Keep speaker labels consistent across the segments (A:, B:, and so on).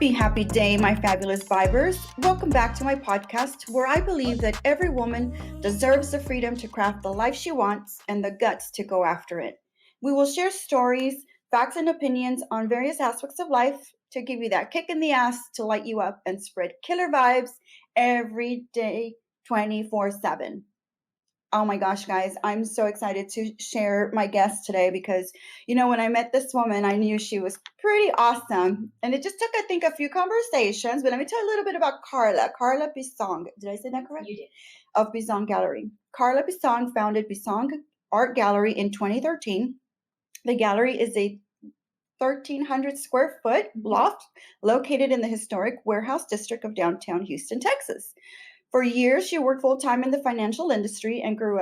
A: Happy day, my fabulous vibers. Welcome back to my podcast where I believe that every woman deserves the freedom to craft the life she wants and the guts to go after it. We will share stories, facts, and opinions on various aspects of life to give you that kick in the ass to light you up and spread killer vibes every day, 24/7. Oh my gosh, guys, I'm so excited to share my guest today because, when I met this woman, I knew she was pretty awesome. And it just took, I think, a few conversations. But let me tell you a little bit about Carla Bisong. Did I say that correct?
B: You did.
A: Of Bisong Gallery. Carla Bisong founded Bisong Art Gallery in 2013. The gallery is a 1,300 square foot loft located in the historic Warehouse District of downtown Houston, Texas. For years, she worked full-time in the financial industry and grew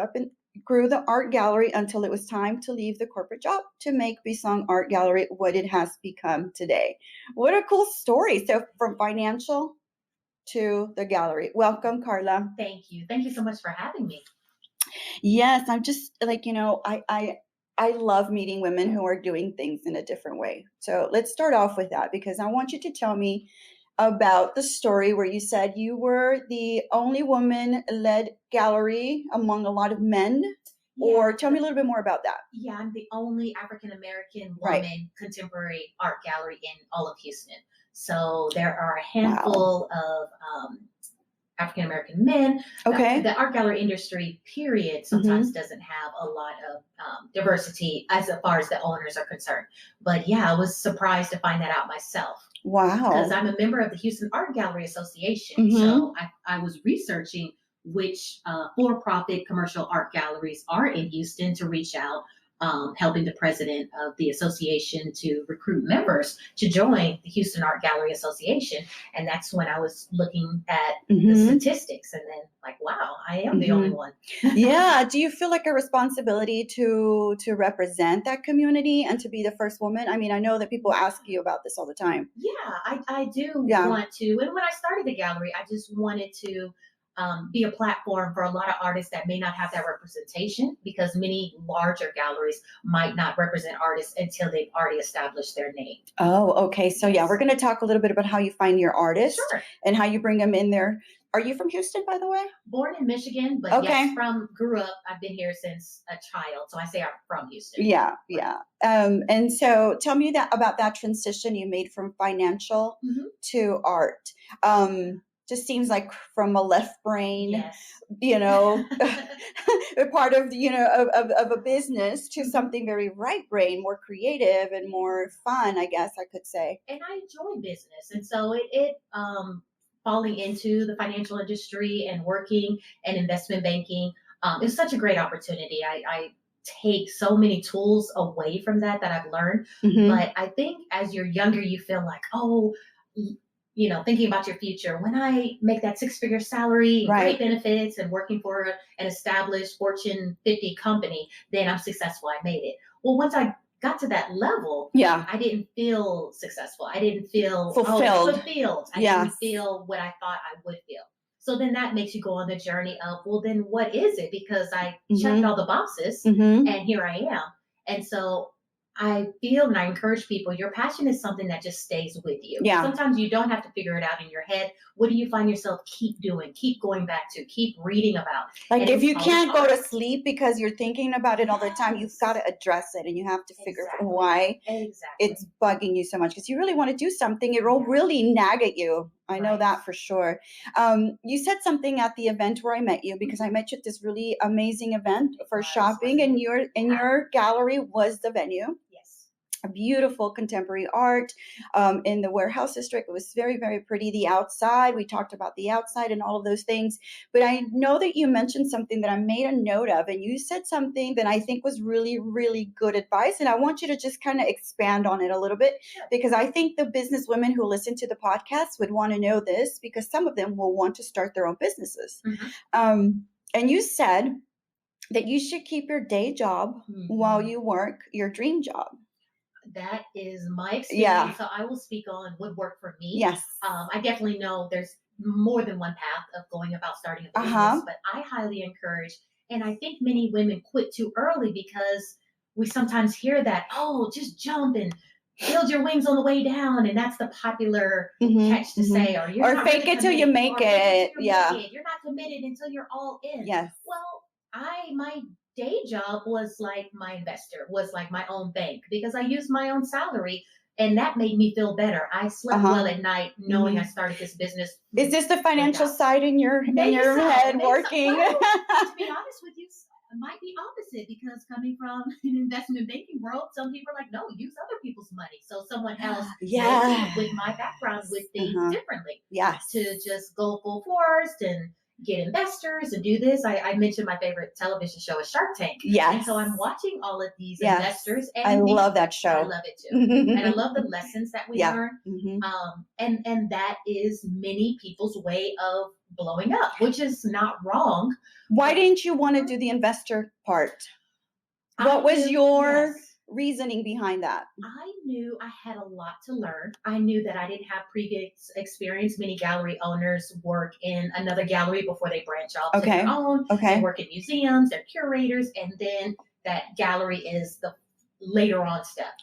A: the art gallery until it was time to leave the corporate job to make Bisong Art Gallery what it has become today. What a cool story. So from financial to the gallery. Welcome, Carla.
B: Thank you. Thank you so much for having me.
A: Yes, I'm just like, I love meeting women who are doing things in a different way. So let's start off with that because I want you to tell me about the story where you said you were the only woman-led gallery among a lot of men, or tell me a little bit more about that.
B: Yeah, I'm the only African-American woman contemporary art gallery in all of Houston. So there are a handful of African-American men.
A: Okay.
B: The art gallery industry, period, sometimes doesn't have a lot of diversity as far as the owners are concerned. But yeah, I was surprised to find that out myself.
A: Wow.
B: Because I'm a member of the Houston Art Gallery Association. So I was researching which for-profit commercial art galleries are in Houston to reach out, helping the president of the association to recruit members to join the Houston Art Gallery Association. And that's when I was looking at the statistics and then like, wow, I am the only one.
A: Yeah. Do you feel like a responsibility to represent that community and to be the first woman? I mean, I know that people ask you about this all the time.
B: Yeah, I do want to. And when I started the gallery, I just wanted to be a platform for a lot of artists that may not have that representation, because many larger galleries might not represent artists until they've already established their name.
A: Oh, okay. So we're going to talk a little bit about how you find your artists and how you bring them in there. Are you from Houston, by the way?
B: Born in Michigan, but yes, grew up. I've been here since a child, so I say I'm from Houston.
A: Yeah. And so tell me about that transition you made from financial to art. Just seems like from a left brain, part of of a business to something very right brain, more creative and more fun, I guess I could say.
B: And I enjoy business, and so it falling into the financial industry and working and investment banking is such a great opportunity. I take so many tools away from that I've learned, but I think as you're younger, you feel like, thinking about your future. When I make that 6-figure salary, great benefits, and working for an established Fortune 50 company, then I'm successful. I made it. Well, once I got to that level, I didn't feel successful. I didn't feel fulfilled. I didn't feel what I thought I would feel. So then that makes you go on the journey of, well, then what is it? Because I checked all the boxes and here I am. And so I feel, and I encourage people, your passion is something that just stays with you. Yeah. Sometimes you don't have to figure it out in your head. What do you find yourself keep doing, keep going back to, keep reading about?
A: Like if you can't go to sleep because you're thinking about it all the time, you've got to address it and you have to figure out why it's bugging you so much, because you really want to do something. It will really nag at you. I know that for sure. You said something at the event where I met you, because I met you at this really amazing event for shopping, and your gallery was the venue. A beautiful contemporary art in the Warehouse District. It was very, very pretty. The outside, we talked about the outside and all of those things. But I know that you mentioned something that I made a note of, and you said something that I think was really, really good advice. And I want you to just kind of expand on it a little bit, because I think the business women who listen to the podcast would want to know this, because some of them will want to start their own businesses. And you said that you should keep your day job while you work your dream job.
B: That is my experience. So I will speak on what worked for me.
A: Yes.
B: I definitely know there's more than one path of going about starting a business, but I highly encourage, and I think many women quit too early because we sometimes hear that, just jump and build your wings on the way down, and that's the popular catch to say, or you're
A: Or
B: not
A: fake
B: really
A: it till you
B: committed,
A: make
B: or fake it
A: it.
B: till you
A: Yeah.
B: make it. You're not committed until you're all in.
A: Yes.
B: Well, my day job was like my investor, was like my own bank, because I used my own salary, and that made me feel better. I slept well at night knowing I started this business.
A: Is this the financial
B: without-
A: side in your
B: Maybe so,
A: head
B: maybe so.
A: working?
B: Well, to be honest with you, it might be opposite, because coming from an investment banking world, some people are like, no, use other people's money. So someone else, maybe with my background, would think differently.
A: Yes.
B: To just go full force and get investors and do this. I mentioned my favorite television show is Shark Tank.
A: Yes.
B: And so I'm watching all of these investors. And
A: I love that show.
B: I love it too. And I love the lessons that we learn. And that is many people's way of blowing up, which is not wrong.
A: Why didn't you want to do the investor part? What was your reasoning behind that?
B: I knew I had a lot to learn. I knew that I didn't have previous experience. Many gallery owners work in another gallery before they branch off to their own. They work in museums, they're curators, and then that gallery is the later on step.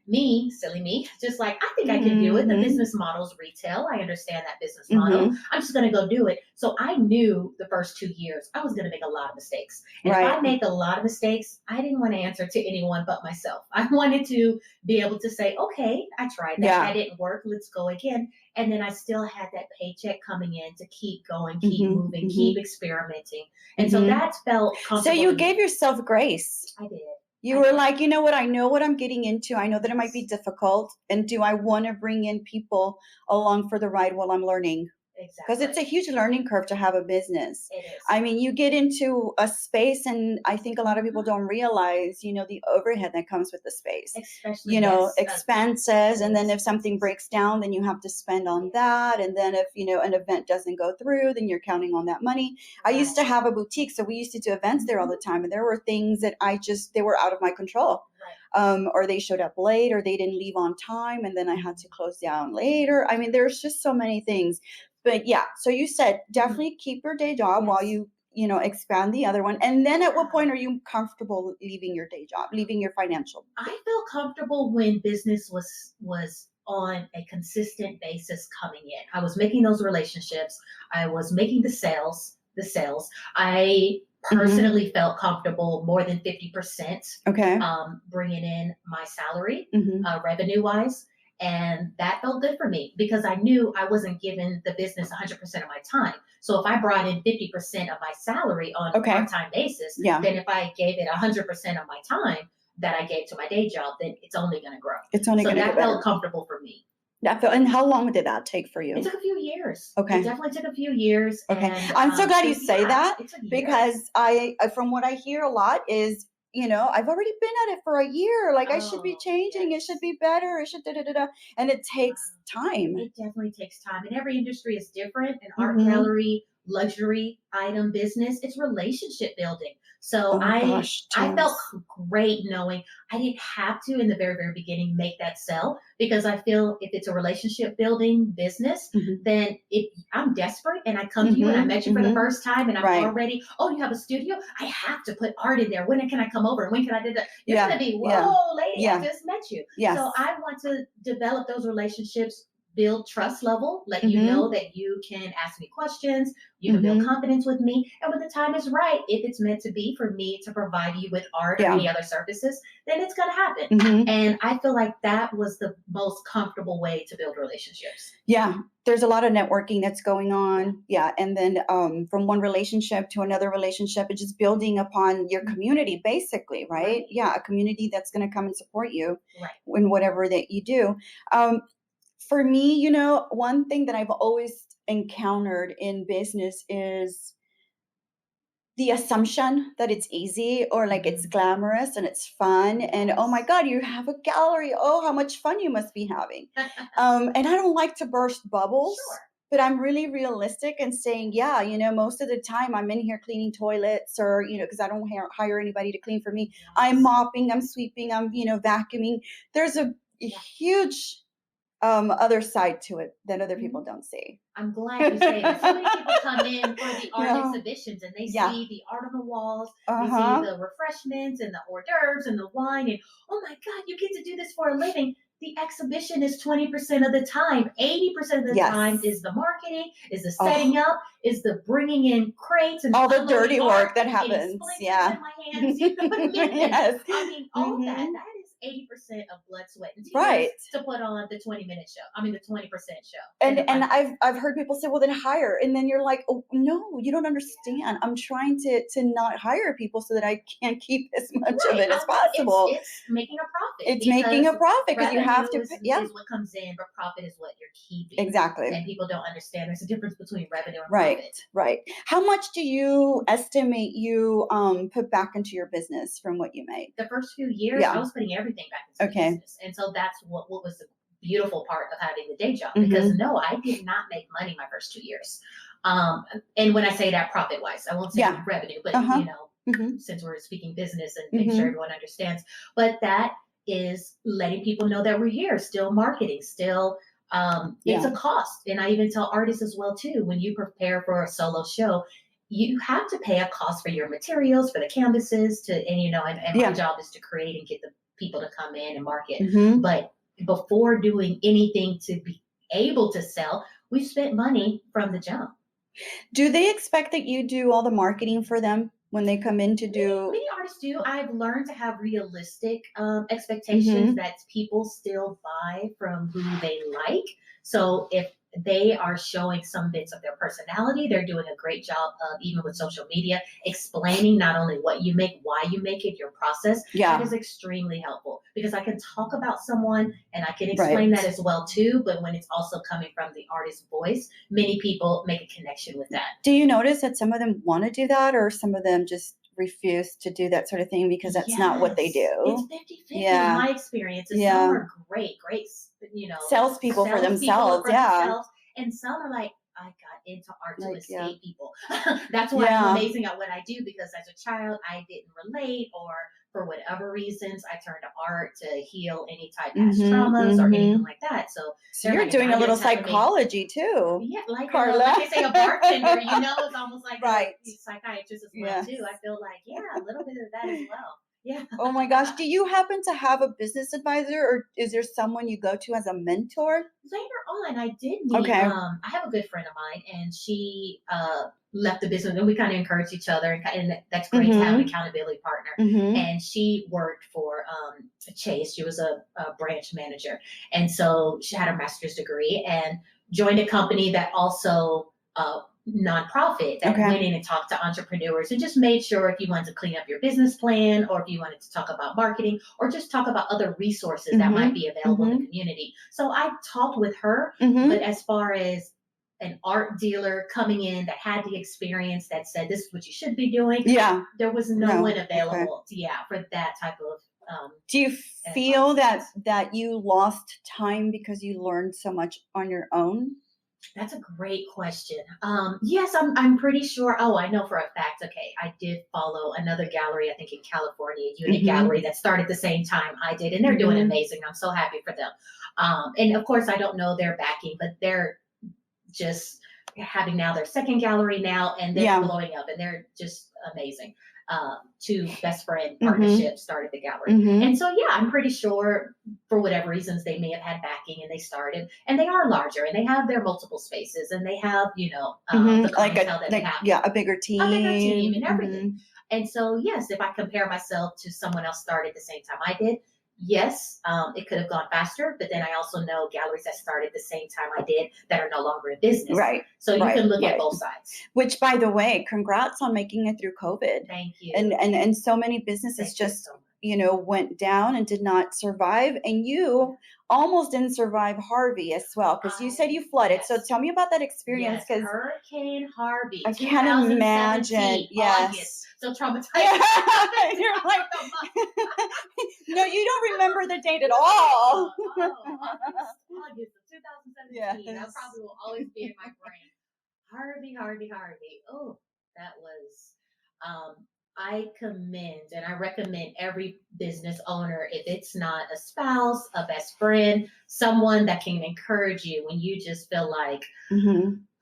B: Me, silly me, just like, I think I can do it. The business model's retail. I understand that business model. I'm just going to go do it. So I knew the first 2 years I was going to make a lot of mistakes. And if I make a lot of mistakes, I didn't want to answer to anyone but myself. I wanted to be able to say, okay, I tried that. That didn't work. Let's go again. And then I still had that paycheck coming in to keep going, keep moving, keep experimenting. And so that felt comfortable.
A: So you gave yourself grace.
B: I did.
A: You were like, you know what? I know what I'm getting into. I know that it might be difficult. And do I want to bring in people along for the ride while I'm learning?
B: Exactly.
A: Because it's a huge learning curve to have a business.
B: It is.
A: I mean, you get into a space, and I think a lot of people don't realize, the overhead that comes with the space.
B: Especially,
A: expenses. And then if something breaks down, then you have to spend on that. And then if, an event doesn't go through, then you're counting on that money. I used to have a boutique, so we used to do events there all the time. And there were things that they were out of my control. Or they showed up late, or they didn't leave on time, and then I had to close down later. I mean, there's just so many things. But yeah, so you said definitely keep your day job while you expand the other one. And then at what point are you comfortable leaving your day job, leaving your financial?
B: I felt comfortable when business was on a consistent basis coming in. I was making those relationships. I was making the sales. I personally felt comfortable more than 50% bringing in my salary revenue wise. And that felt good for me, because I knew I wasn't giving the business 100% of my time. So if I brought in 50% of my salary on a part-time basis, then if I gave it 100% of my time that I gave to my day job, then it's only going to grow.
A: It's only going to grow.
B: So that felt comfortable for me.
A: And how long did that take for you?
B: It took a few years.
A: Okay.
B: It definitely took a few years.
A: Okay.
B: And,
A: I'm so glad you say that, because from what I hear a lot is, I've already been at it for a year. Like, I should be changing. It should be better. It should And it takes time.
B: It definitely takes time. And every industry is different. An art gallery, luxury item business, it's relationship building. So I felt great knowing I didn't have to, in the very, very beginning, make that sell, because I feel if it's a relationship building business, then if I'm desperate and I come to you and I met you for the first time and I'm already, you have a studio? I have to put art in there. When can I come over? When can I do that? You're going to be, whoa, lady, I just met you. So I want to develop those relationships, build trust level, let you know that you can ask me questions, you can build confidence with me. And when the time is right, if it's meant to be for me to provide you with art or any other services, then it's going to happen. And I feel like that was the most comfortable way to build relationships.
A: Yeah. There's a lot of networking that's going on. Yeah. And then from one relationship to another relationship, it's just building upon your community, basically, right? Yeah. A community that's going to come and support you in whatever that you do. For me, one thing that I've always encountered in business is the assumption that it's easy, or like it's glamorous and it's fun. And oh my God, you have a gallery. Oh, how much fun you must be having. And I don't like to burst bubbles. But I'm really realistic and saying, most of the time I'm in here cleaning toilets, or, because I don't hire anybody to clean for me. I'm mopping, I'm sweeping, I'm, vacuuming. There's a huge other side to it that other people don't see.
B: I'm glad you say that. So many people come in for the art exhibitions, and they see the art on the walls, they see the refreshments and the hors d'oeuvres and the wine, and oh my God, you get to do this for a living. the exhibition is 20% of the time. 80% of the time is the marketing, is the setting up, is the bringing in crates and
A: all the dirty work that happens. Yeah.
B: In my hands, you know what I mean?
A: Yes.
B: I mean, all of that is 80% of blood, sweat, and tears
A: right.
B: to put on the 20-minute show. I mean, the 20% show.
A: And I've heard people say, well, then hire. And then you're like, oh, no, you don't understand. I'm trying to not hire people so that I can keep as much of it as possible.
B: It's making a profit.
A: It's making a profit because you have to.
B: Is what comes in, but profit is what you're keeping.
A: Exactly.
B: And people don't understand there's a difference between revenue and
A: right,
B: profit.
A: Right. How much do you estimate you put back into your business from what you made?
B: The first few years, I was putting everything back into the business. And so that's what was the beautiful part of having the day job, because no, I did not make money my first 2 years. And when I say that profit wise, I won't say revenue, but you know, since we're speaking business and making sure everyone understands, but that is letting people know that we're here, still marketing, still it's a cost. And I even tell artists as well too, when you prepare for a solo show, you have to pay a cost for your materials, for the canvases, and you know, and my job is to create and get the people to come in and market. But before doing anything to be able to sell, we spent money from the jump.
A: Do they expect that you do all the marketing for them when they come in to do?
B: Many artists do. I've learned to have realistic expectations that people still buy from who they like. So if they are showing some bits of their personality, they're doing a great job of, even with social media, explaining not only what you make, why you make it, your process. That is extremely helpful, because I can talk about someone and I can explain that as well too. But when it's also coming from the artist's voice, many people make a connection with that.
A: Do you notice that some of them want to do that, or some of them just refuse to do that sort of thing because that's not what they do?
B: It's 50-50 in my experience. And some are great, you know,
A: salespeople for themselves.
B: And some are like, I got into art to escape people. That's why I'm amazing at what I do, because as a child, I didn't relate, or for whatever reasons, I turned to art to heal any type of past traumas or anything like that. So
A: you're like, doing a little psychology too.
B: Yeah, like
A: Carla.
B: Like they say, a bartender, you know, it's almost like a psychiatrist as well too. I feel like, a little bit of that as well. Yeah.
A: Oh my gosh. Do you happen to have a business advisor, or is there someone you go to as a mentor?
B: Later on, I did meet, I have a good friend of mine, and she left the business, and we kind of encouraged each other, and that's great to have an accountability partner. And she worked for Chase. She was a branch manager. And so she had a master's degree and joined a company that also nonprofit that went in and talked to entrepreneurs and just made sure if you wanted to clean up your business plan, or if you wanted to talk about marketing, or just talk about other resources that might be available in the community. So I talked with her, but as far as an art dealer coming in that had the experience that said, this is what you should be doing, there was no one available for that type of
A: do you feel that you lost time because you learned so much on your own?
B: That's a great question. Yes, I'm pretty sure. Oh, I know for a fact. Okay, I did follow another gallery, I think in California, Unit Gallery, that started the same time I did, and they're doing amazing. I'm so happy for them. And of course, I don't know their backing, but they're just having now their second gallery now, and they're blowing up, and they're just amazing. Two best friend partnerships started the gallery. And so, I'm pretty sure for whatever reasons they may have had backing, and they started, and they are larger, and they have their multiple spaces, and they have, you know, the clientele that they have.
A: A bigger team.
B: And everything. And so, yes, if I compare myself to someone else started the same time I did, yes, it could have gone faster, but then I also know galleries that started the same time I did that are no longer in business.
A: Right.
B: So you can look at both sides.
A: Which, by the way, congrats on making it through COVID.
B: Thank you.
A: And so many businesses just, went down and did not survive. And you almost didn't survive Harvey as well, because you said you flooded. So tell me about that experience.
B: Yes, Hurricane Harvey.
A: I can't imagine. Yes.
B: August. So traumatized.
A: You're like, no, you don't remember the date at all.
B: August of 2017. That probably will always be in my brain. Harvey. Oh, that was, I commend and I recommend every business owner, if it's not a spouse, a best friend, someone that can encourage you when you just feel like,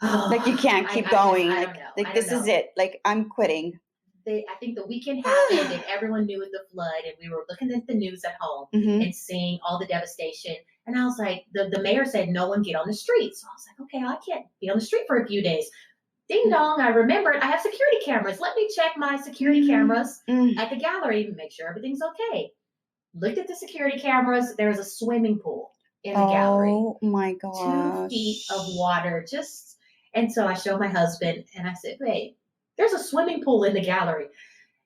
A: like you can't keep going. Like this is it. Like, I'm quitting.
B: I think the weekend happened and everyone knew it the flood, and we were looking at the news at home
A: Hmm.
B: and seeing all the devastation. And I was like, the mayor said no one get on the street. So I was like, okay, I can't be on the street for a few days. Ding dong, I remembered I have security cameras. Let me check my security cameras
A: Mm.
B: at the gallery and make sure everything's okay. Looked at the security cameras. There's a swimming pool in the gallery.
A: Oh my
B: 2 feet of
A: gosh.
B: water. Just, and so I showed my husband and I said, "Wait, there's a swimming pool in the gallery."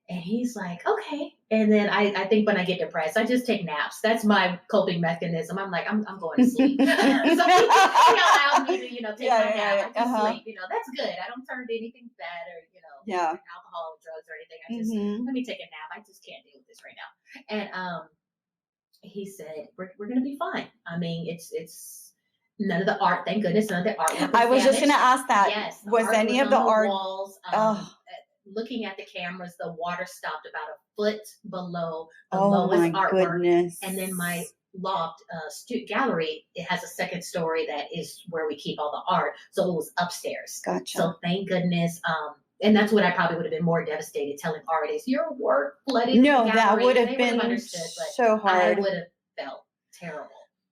B: And he's like, "Okay." And then I think when I get depressed, I just take naps. That's my coping mechanism. I'm like, I'm going to sleep. So he allowed me to, take my nap. I just sleep. That's good. I don't turn to anything bad or,
A: Yeah.
B: alcohol, drugs or anything. I just,
A: Hmm.
B: let me take a nap. I just can't deal with this right now. And he said, we're going to be fine. I mean, it's none of the art, thank goodness, none of the artwork was
A: I was just
B: damaged.
A: gonna ask that.
B: Yes, the
A: Was
B: art
A: any
B: was
A: of the
B: on the
A: art?
B: walls.
A: Oh,
B: Looking at the cameras, the water stopped about a foot below the
A: oh
B: lowest
A: my
B: artwork.
A: goodness.
B: And then my loft gallery, it has a second story that is where we keep all the art. So it was upstairs.
A: Gotcha.
B: So thank goodness. And that's what I probably would have been more devastated telling artists, your work flooded
A: No,
B: the gallery.
A: that would
B: They
A: have been
B: understood, but
A: so
B: I
A: hard.
B: would have felt terrible.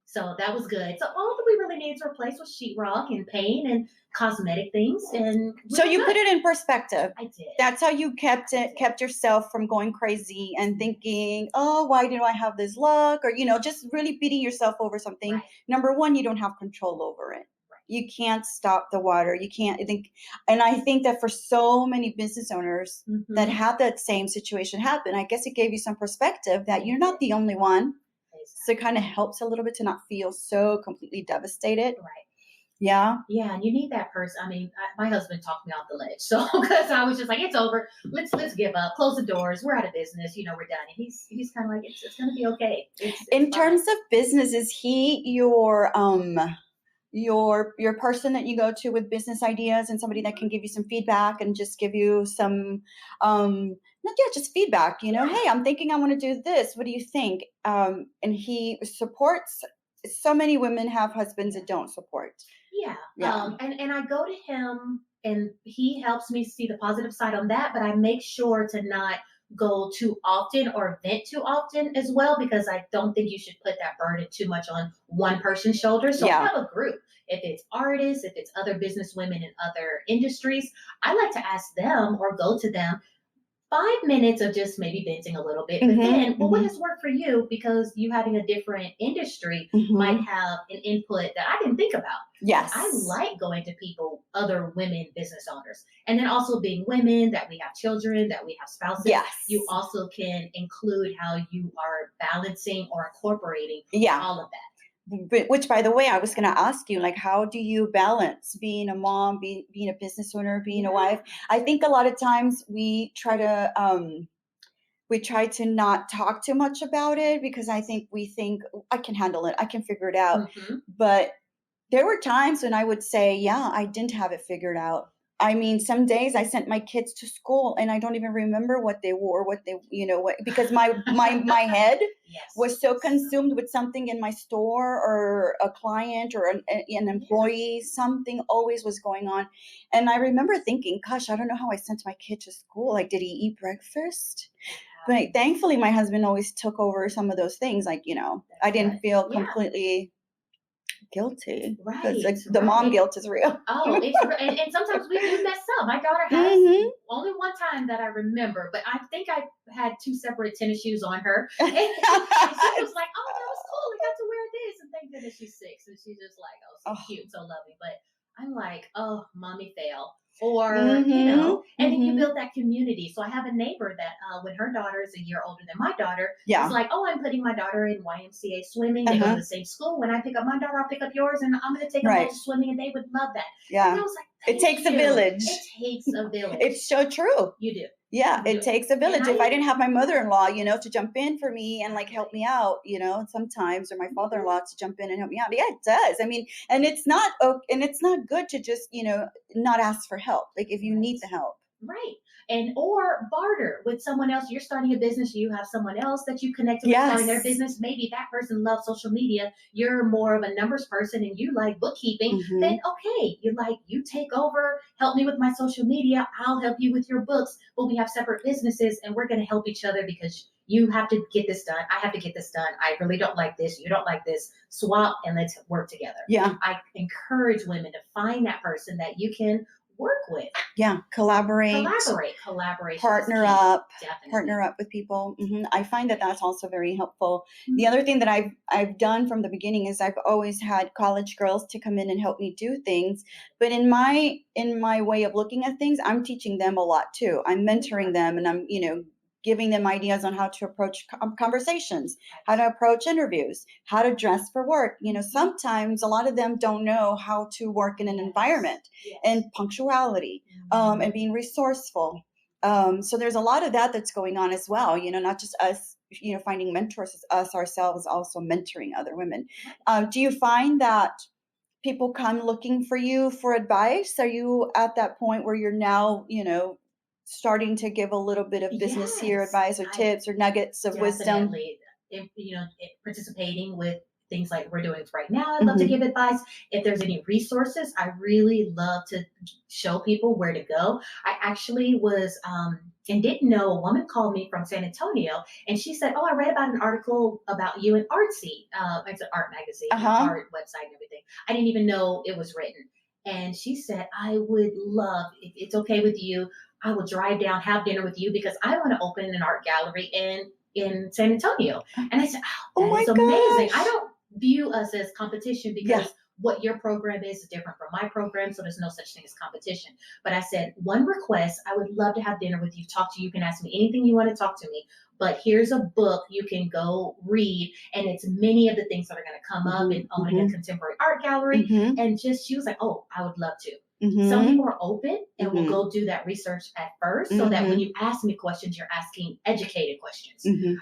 B: So that was good. So all that we really needed to replace was sheetrock and paint and cosmetic things. And
A: So you put it in perspective.
B: I did.
A: That's how you kept yourself from going crazy and thinking, oh, why do I have this luck? Or, just really beating yourself over something.
B: Right.
A: Number one, you don't have control over it.
B: Right.
A: You can't stop the water. You can't think. And I think that for so many business owners that had that same situation happen, I guess it gave you some perspective that you're not the only one. So it kind of helps a little bit to not feel so completely devastated.
B: Right.
A: Yeah.
B: Yeah, and you need that person. I mean, my husband talked me off the ledge, so because I was just like, it's over. Let's give up. Close the doors. We're out of business. We're done. And he's kind of like, it's going to be okay. It's
A: in
B: fine.
A: terms of business, is he your person that you go to with business ideas and somebody that can give you some feedback and just give you some just feedback, hey, I'm thinking I want to do this, what do you think? And he supports. So many women have husbands that don't support.
B: Yeah. And I go to him and he helps me see the positive side on that, but I make sure to not go too often or vent too often as well, because I don't think you should put that burden too much on one person's shoulders. So I have a group. If it's artists, if it's other business women in other industries, I like to ask them or go to them 5 minutes of just maybe venting a little bit, but then, what does work for you? Because you having a different industry might have an input that I didn't think about.
A: Yes.
B: I like going to people, other women business owners, and then also being women, that we have children, that we have spouses.
A: Yes.
B: You also can include how you are balancing or incorporating all of that.
A: Which, by the way, I was going to ask you, like, how do you balance being a mom, being a business owner, being a wife? I think a lot of times we try to not talk too much about it because we think I can handle it, I can figure it out. But there were times when I would say, yeah, I didn't have it figured out. I mean, some days I sent my kids to school and I don't even remember what they wore, because my head was so consumed with something in my store or a client or an employee. Something always was going on. And I remember thinking, gosh, I don't know how I sent my kid to school. Like, did he eat breakfast? But thankfully, my husband always took over some of those things. Like, I didn't feel completely guilty, because the mom guilt is real.
B: And sometimes we do mess up. My daughter has only one time that I remember, but I think I had 2 separate tennis shoes on her, and she was like, "Oh, that was cool. I got to wear this." And thank goodness she's 6, and she's just like, "Oh, so cute, so loving." But I'm like, "Oh, mommy fail." Or, and then you build that community. So I have a neighbor that when her daughter is a year older than my daughter, it's like, "Oh, I'm putting my daughter in YMCA swimming. They go to the same school. When I pick up my daughter, I'll pick up yours, and I'm going to take them all to swimming, and they would love that."
A: Yeah.
B: And I was like,
A: it takes a village.
B: It takes a village.
A: It's so true.
B: You do.
A: Yeah, it takes a village. If I didn't have my mother-in-law, to jump in for me and like help me out, sometimes, or my father-in-law to jump in and help me out. Yeah, it does. I mean, and it's not good to just, not ask for help. Like, if you need the help.
B: Right. And or barter with someone else. You're starting a business, you have someone else that you connected with starting their
A: Yes.
B: business. Maybe that person loves social media. You're more of a numbers person and you like bookkeeping. Then
A: Hmm.
B: okay, you like you take over, help me with my social media, I'll help you with your books. But we have separate businesses and we're gonna help each other because you have to get this done. I have to get this done. I really don't like this. You don't like this. Swap and let's work together.
A: Yeah.
B: I encourage women to find that person that you can work with.
A: Yeah. Collaborate.
B: Collaboration
A: Partner
B: is key.
A: up.
B: Definitely.
A: Partner up with people. I find that that's also very helpful. The
B: Mhm.
A: other thing that I've done from the beginning is I've always had college girls to come in and help me do things. But in my way of looking at things, I'm teaching them a lot too. I'm mentoring them, and I'm giving them ideas on how to approach conversations, how to approach interviews, how to dress for work. Sometimes a lot of them don't know how to work in an environment,
B: Yes.
A: and punctuality, and being resourceful. So there's a lot of that that's going on as well. Not just us, finding mentors, it's us ourselves also mentoring other women. Do you find that people come looking for you for advice? Are you at that point where you're now, starting to give a little bit of business here
B: Yes,
A: advice or
B: I
A: tips or nuggets of wisdom?
B: definitely, if, participating with things like we're doing right now. I'd love to
A: Hmm.
B: give advice. If there's any resources, I really love to show people where to go. I actually was and didn't know a woman called me from San Antonio, and she said, "Oh, I read about an article about you in Artsy. It's an art magazine,
A: Uh-huh.
B: art website, and everything. I didn't even know it was written." And she said, "I would love if it's okay with you. I will drive down, have dinner with you because I want to open an art gallery in San Antonio." And I said, "Oh,
A: Oh
B: that
A: my
B: is amazing." I
A: gosh.
B: don't view us as competition
A: Yeah.
B: because what your program is different from my program, so there's no such thing as competition. But I said, one request, I would love to have dinner with you, talk to you, you can ask me anything you want to talk to me. But here's a book you can go read, and it's many of the things that are going to come up
A: Hmm.
B: in owning a contemporary art gallery.
A: Hmm.
B: And just she was like, "Oh, I would love to." Some
A: Hmm.
B: people are open and will
A: Hmm.
B: go do that research at first so that when
A: Hmm.
B: you ask me questions, you're asking educated questions.
A: Hmm.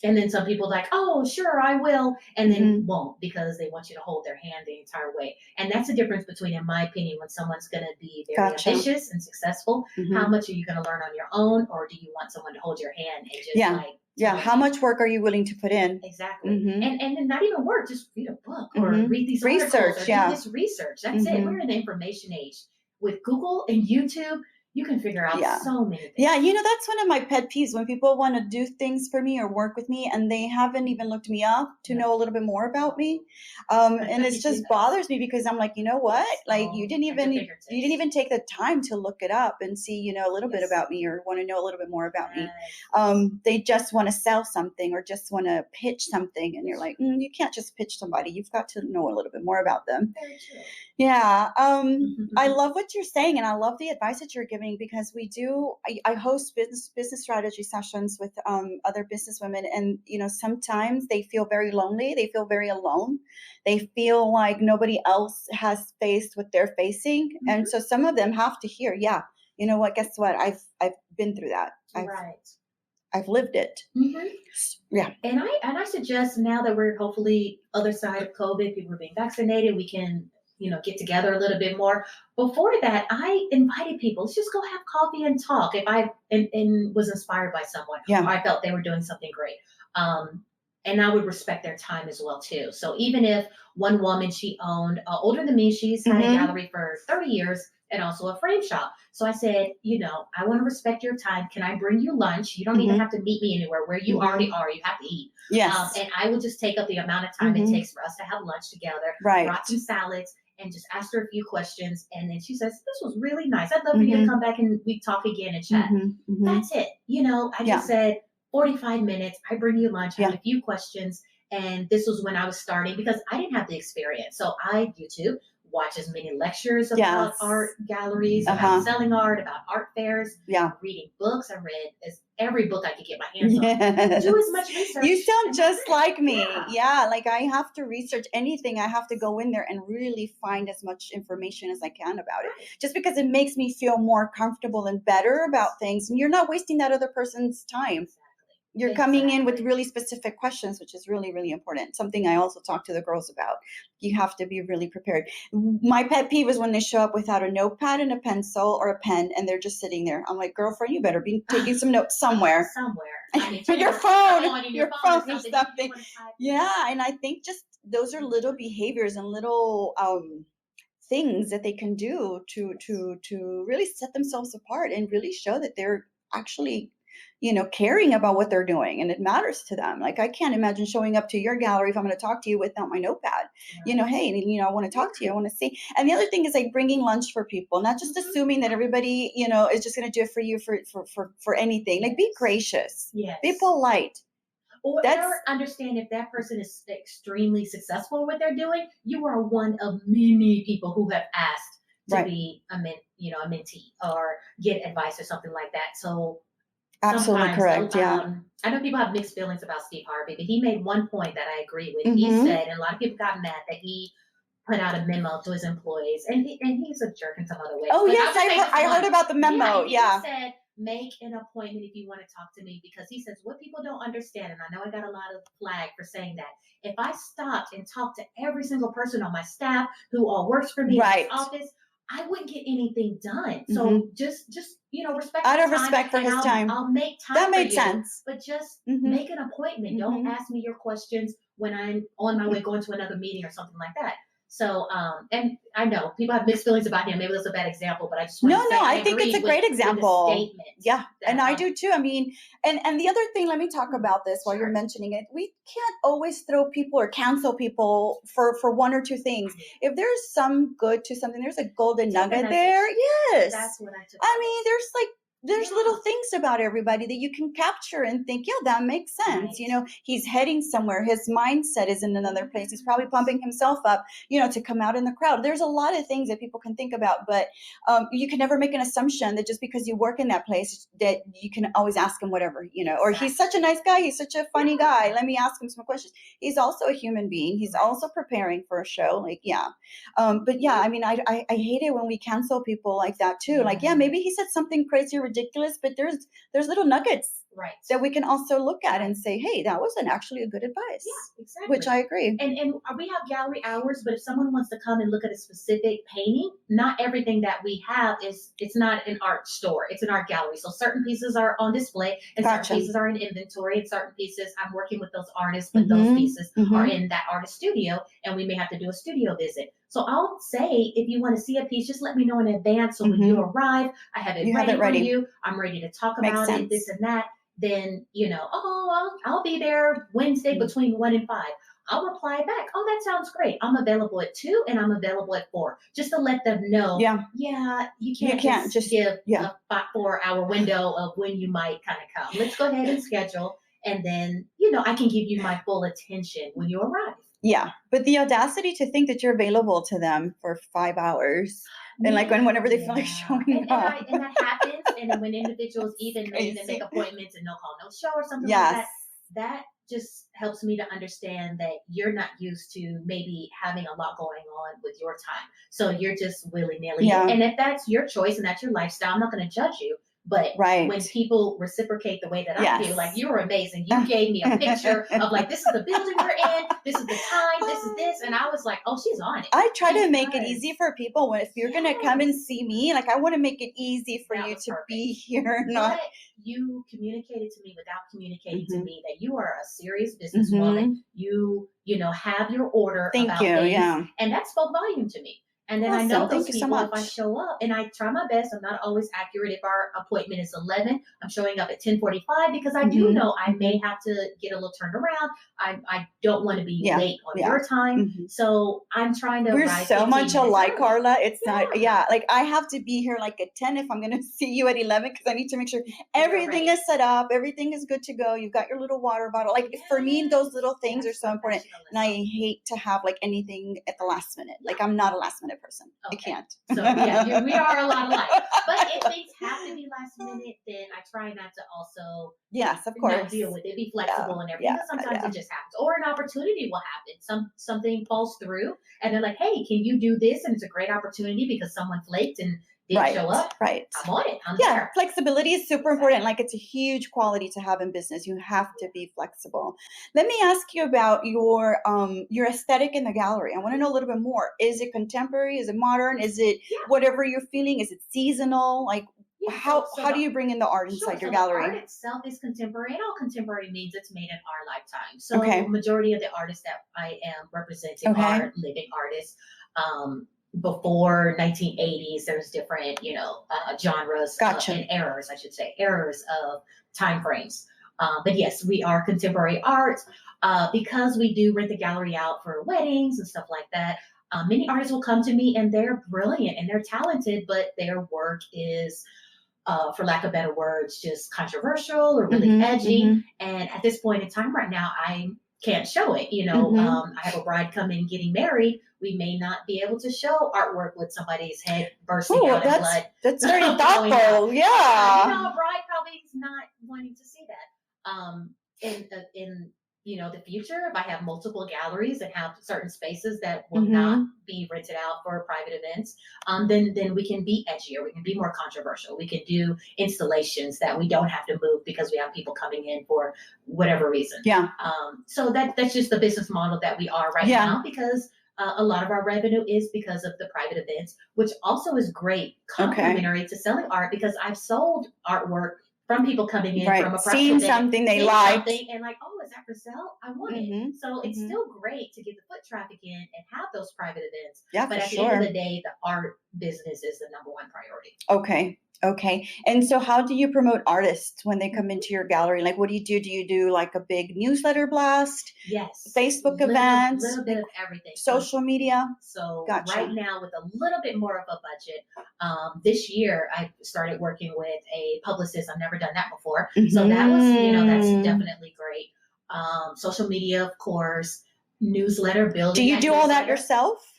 B: And then some people like, "Oh, sure, I will," and then
A: Hmm.
B: won't because they want you to hold their hand the entire way. And that's the difference between, in my opinion, when someone's going to be very
A: Gotcha.
B: ambitious and successful. How
A: Hmm.
B: much are you going to learn on your own, or do you want someone to hold your hand and just
A: Yeah.
B: like
A: Yeah.
B: tell
A: How
B: you?
A: much work are you willing to put in?
B: Exactly.
A: Hmm.
B: And then not even work, just read a book or
A: Hmm.
B: read these articles or
A: Research.
B: do
A: Yeah.
B: this research. That's it.
A: Hmm.
B: We're in the information age. With Google and YouTube, you can figure out
A: Yeah.
B: so many things.
A: Yeah, that's one of my pet peeves when people want to do things for me or work with me and they haven't even looked me up to
B: No.
A: know a little bit more about me. And it just bothers me because I'm like, you know what? Like
B: All at your
A: you
B: fingertips.
A: didn't even take the time to look it up and see, a little bit
B: Yes.
A: about me or want to know a little bit more about me.
B: Yes.
A: They just want to sell something or just want to pitch something, and you're like, you can't just pitch somebody. You've got to know a little bit more about them.
B: Very true.
A: Yeah, I love what you're saying, and I love the advice that you're giving because I host business strategy sessions with other business women, and sometimes they feel very lonely, they feel very alone, they feel like nobody else has faced what they're facing, and so some of them have to hear, yeah, you know what? Guess what? I've been through that.
B: Right.
A: I've lived it.
B: Mm-hmm.
A: Yeah.
B: And I suggest now that we're hopefully other side of COVID, people are being vaccinated, we can get together a little bit more. Before that, I invited people. Let's just go have coffee and talk. If I and was inspired by someone,
A: Yeah.
B: or I felt they were doing something great. And I would respect their time as well too. So even if one woman, she owned older than me, she's had a gallery for 30 years and also a frame shop. So I said, I want to respect your time. Can I bring you lunch? You don't even have to meet me anywhere. Where you already are, you have to eat.
A: Yes.
B: And I will just take up the amount of time it takes for us to have lunch together.
A: Right.
B: Brought some salads and just asked her a few questions. And then she says, "This was really nice. I'd love for you to come back and we talk again and chat." That's it. I just said 45 minutes. I bring you lunch. I had a few questions. And this was when I was starting because I didn't have the experience. So I YouTube, watch as many lectures about art galleries, about selling art, about art fairs, reading books. I read every book I could get my hands on. Do as much research.
A: You sound just like me. Yeah, like I have to research anything. I have to go in there and really find as much information as I can about it. Just because it makes me feel more comfortable and better about things. And you're not wasting that other person's time. You're coming in with
B: Exactly.
A: really specific questions, which is really, really important. Something I also talk to the girls about. You have to be really prepared. My pet peeve is when they show up without a notepad and a pencil or a pen and they're just sitting there. I'm like, girlfriend, you better be taking some notes somewhere.
B: Somewhere. I mean, take
A: Your
B: a
A: phone,
B: on in
A: your
B: your phone or
A: phone or
B: something. If you
A: something.
B: want to type.
A: Yeah, and I think just those are little behaviors and little things that they can do to really set themselves apart and really show that they're actually caring about what they're doing and it matters to them. Like I can't imagine showing up to your gallery if I'm going to talk to you without my notepad.
B: Right.
A: Hey, I want to talk to you, I want to see. And the other thing is like bringing lunch for people, not just
B: Mhm.
A: assuming that everybody is just going to do it for you for anything. Like be
B: Yes.
A: gracious, be
B: Yes.
A: polite. That's
B: Or understand if that person is extremely successful in what they're doing, you are one of many people who have asked to
A: right.
B: be a mentee or get advice or something like that. So
A: Absolutely
B: sometimes,
A: correct. Yeah.
B: I know people have mixed feelings about Steve Harvey, but he made one point that I agree with. He
A: Hmm.
B: said, and a lot of people got mad that he put out a memo to his employees, and he's a jerk in some other ways.
A: Oh
B: But
A: yes,
B: I'll just say this
A: I heard
B: one.
A: about the
B: Yeah,
A: memo.
B: and he
A: Yeah.
B: said, make an appointment if you want to talk to me, because he says what people don't understand, and I know I got a lot of flag for saying that. If I stopped and talked to every single person on my staff who all works for me in this
A: Right.
B: office, I wouldn't get anything done.
A: Hmm.
B: So just respect
A: Out
B: his
A: of
B: time,
A: respect for
B: and
A: his time.
B: I'll make
A: That
B: time for
A: made
B: you.
A: sense.
B: But just
A: Hmm.
B: make an appointment. Don't
A: Hmm.
B: ask me your questions when I'm on my way going to another meeting or something like that. So, and I know people have mixed feelings about him. Maybe that's a bad example, but I just want
A: No,
B: to say
A: no,
B: I
A: I think it's
B: agree
A: a great
B: with the
A: example.
B: statement
A: Yeah, and
B: that
A: I do too. I mean, and the other thing, let me talk about this while you're
B: sure.
A: mentioning it. We can't always throw people or cancel people for one or two things. If there's some good to something, there's a golden
B: Take a
A: nugget
B: message.
A: there. Yes.
B: That's what I took.
A: I mean, there's
B: Yeah.
A: little things about everybody that you can capture and think, yeah, that makes sense.
B: Right.
A: He's heading somewhere. His mindset is in another place. He's probably pumping himself up, to come out in the crowd. There's a lot of things that people can think about, but you can never make an assumption that just because you work in that place that you can always ask him whatever, or he's such a nice guy. He's such a funny guy. Let me ask him some questions. He's also a human being. He's also preparing for a show. Like, yeah. But yeah, I mean, I hate it when we cancel people like that too. Like, yeah, maybe he said something crazy or ridiculous, but there's little nuggets
B: Right.
A: that we can also look at and say, hey, that wasn't actually a good advice.
B: Yeah, exactly.
A: Which I agree.
B: And we have gallery hours, but if someone wants to come and look at a specific painting, not everything that we have it's not an art store. It's an art gallery. So certain pieces are on display and
A: Gotcha.
B: certain pieces are in inventory, and certain pieces I'm working with those artists, but those pieces are in that artist studio, and we may have to do a studio visit. So I'll say, if you want to see a piece, just let me know in advance. So when you arrive, I have it ready for you. I'm ready to talk about it, this and that. Then, I'll be there Wednesday between 1 and 5. I'll reply back. Oh, that sounds great. I'm available at 2 and I'm available at 4. Just to let them know. Yeah, you can't just give a 4-hour window of when you might kind of come. Let's go ahead and schedule. And then, I can give you my full attention when you arrive.
A: Yeah. But the audacity to think that you're available to them for 5 hours and like whenever they feel like showing up.
B: And that happens. And then when individuals even make appointments and no call, no show or something like that, that just helps me to understand that you're not used to maybe having a lot going on with your time. So you're just willy-nilly.
A: Yeah.
B: And if that's your choice and that's your lifestyle, I'm not going to judge you. But when people reciprocate the way that I do, like, you were amazing. You gave me a picture of like, this is the building we're in, this is the time, this is this. And I was like, oh, she's on it.
A: I try to make it easy for people. If you're going to come and see me, like, I want to make it easy for you to be here.
B: But you communicated to me without communicating to me that you are a serious businesswoman. You have your order about things.
A: Yeah.
B: And that spoke volume to me. And then I know those people, if I show up, and I try my best, I'm not always accurate. If our appointment is 11, I'm showing up at 10:45 because I do know I may have to get a little turned around. I don't want to be late on your time. So I'm trying to.
A: We're so much alike, Carla. It's not, like I have to be here like at 10 if I'm going to see you at 11 because I need to make sure everything is set up. Everything is good to go. You've got your little water bottle. Like for me, those little things are so important. And I hate to have like anything at the last minute. Like I'm not a last minute person. I can't.
B: So we are a lot alike. But if things have to be last minute, then I try not to also
A: of course
B: deal with it. Be flexible and everything. Sometimes it just happens, or an opportunity will happen. Something falls through, and they're like, "Hey, can you do this?" And it's a great opportunity because someone flaked, and didn't show up,
A: right.
B: I'm on it. I'm
A: Yeah,
B: there.
A: flexibility is super important. Like, it's a huge quality to have in business. You have to be flexible. Let me ask you about your aesthetic in the gallery. I want to know a little bit more. Is it contemporary? Is it modern? Is it whatever you're feeling? Is it seasonal? Like, how do you bring in the art inside your gallery?
B: The art itself is contemporary, and all contemporary means it's made in our lifetime. So majority of the artists that I am representing are living artists. Before 1980s, there's different, genres and eras of time frames. But yes, we are contemporary art because we do rent the gallery out for weddings and stuff like that. Many artists will come to me and they're brilliant and they're talented, but their work is, for lack of better words, just controversial or really edgy. And at this point in time right now, I can't show it. I have a bride coming getting married. We may not be able to show artwork with somebody's head bursting out in blood.
A: That's very thoughtful. Yeah.
B: A bride probably is not wanting to see that. In the future, if I have multiple galleries and have certain spaces that will not be rented out for private events, then we can be edgier. We can be more controversial. We can do installations that we don't have to move because we have people coming in for whatever reason.
A: Yeah.
B: So that's just the business model that we are right now, because a lot of our revenue is because of the private events, which also is great complementary to selling art, because I've sold artwork from people coming in from a private
A: seeing
B: event,
A: something they like,
B: and like, oh, is that for sale? I want it. So it's still great to get the foot traffic in and have those private events.
A: Yeah,
B: but at the end of the day, the art business is the number one priority.
A: Okay. And so how do you promote artists when they come into your gallery? Like, what do you do? Do you do like a big newsletter blast?
B: Yes.
A: Facebook events?
B: A little bit of everything.
A: Social media?
B: So right now, with a little bit more of a budget, this year I started working with a publicist. I've never done that before. So that was, that's definitely great. Social media, of course, newsletter building.
A: Do you do all that yourself?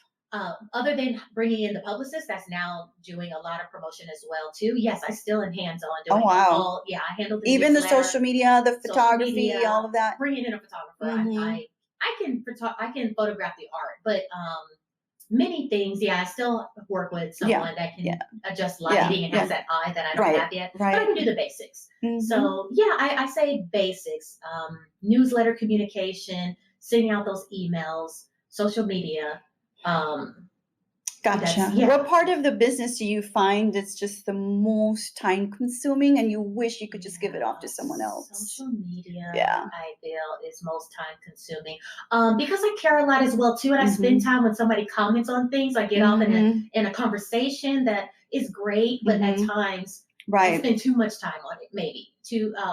B: Other than bringing in the publicist, that's now doing a lot of promotion as well too. Yes, I still am hands-on doing all. Yeah, I handle
A: even the social media, the photography, all of that.
B: Bringing in a photographer, I can photograph the art, but many things. Yeah, I still work with someone that can adjust lighting and has that eye that I don't have yet. But I can do the basics. So yeah, I say basics. Newsletter communication, sending out those emails, social media.
A: Gotcha. What part of the business do you find that's just the most time consuming and you wish you could just give it off to someone else?
B: Social media, I feel, is most time consuming. Because I care a lot as well too, and I spend time when somebody comments on things. I get off in a conversation that is great, but at times I spend too much time on it, maybe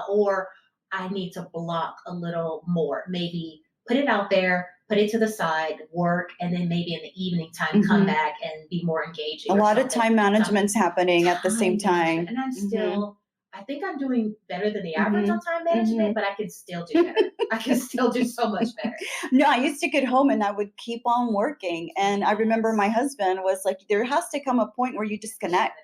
B: or I need to block a little more, maybe put it out there, put it to the side, work, and then maybe in the evening time come back and be more engaging.
A: A lot of time management's happening at the same time.
B: And I'm still, I think I'm doing better than the average on time management, but I can still do better. I can still do so much better.
A: No, I used to get home and I would keep on working. And I remember my husband was like, there has to come a point where you disconnect.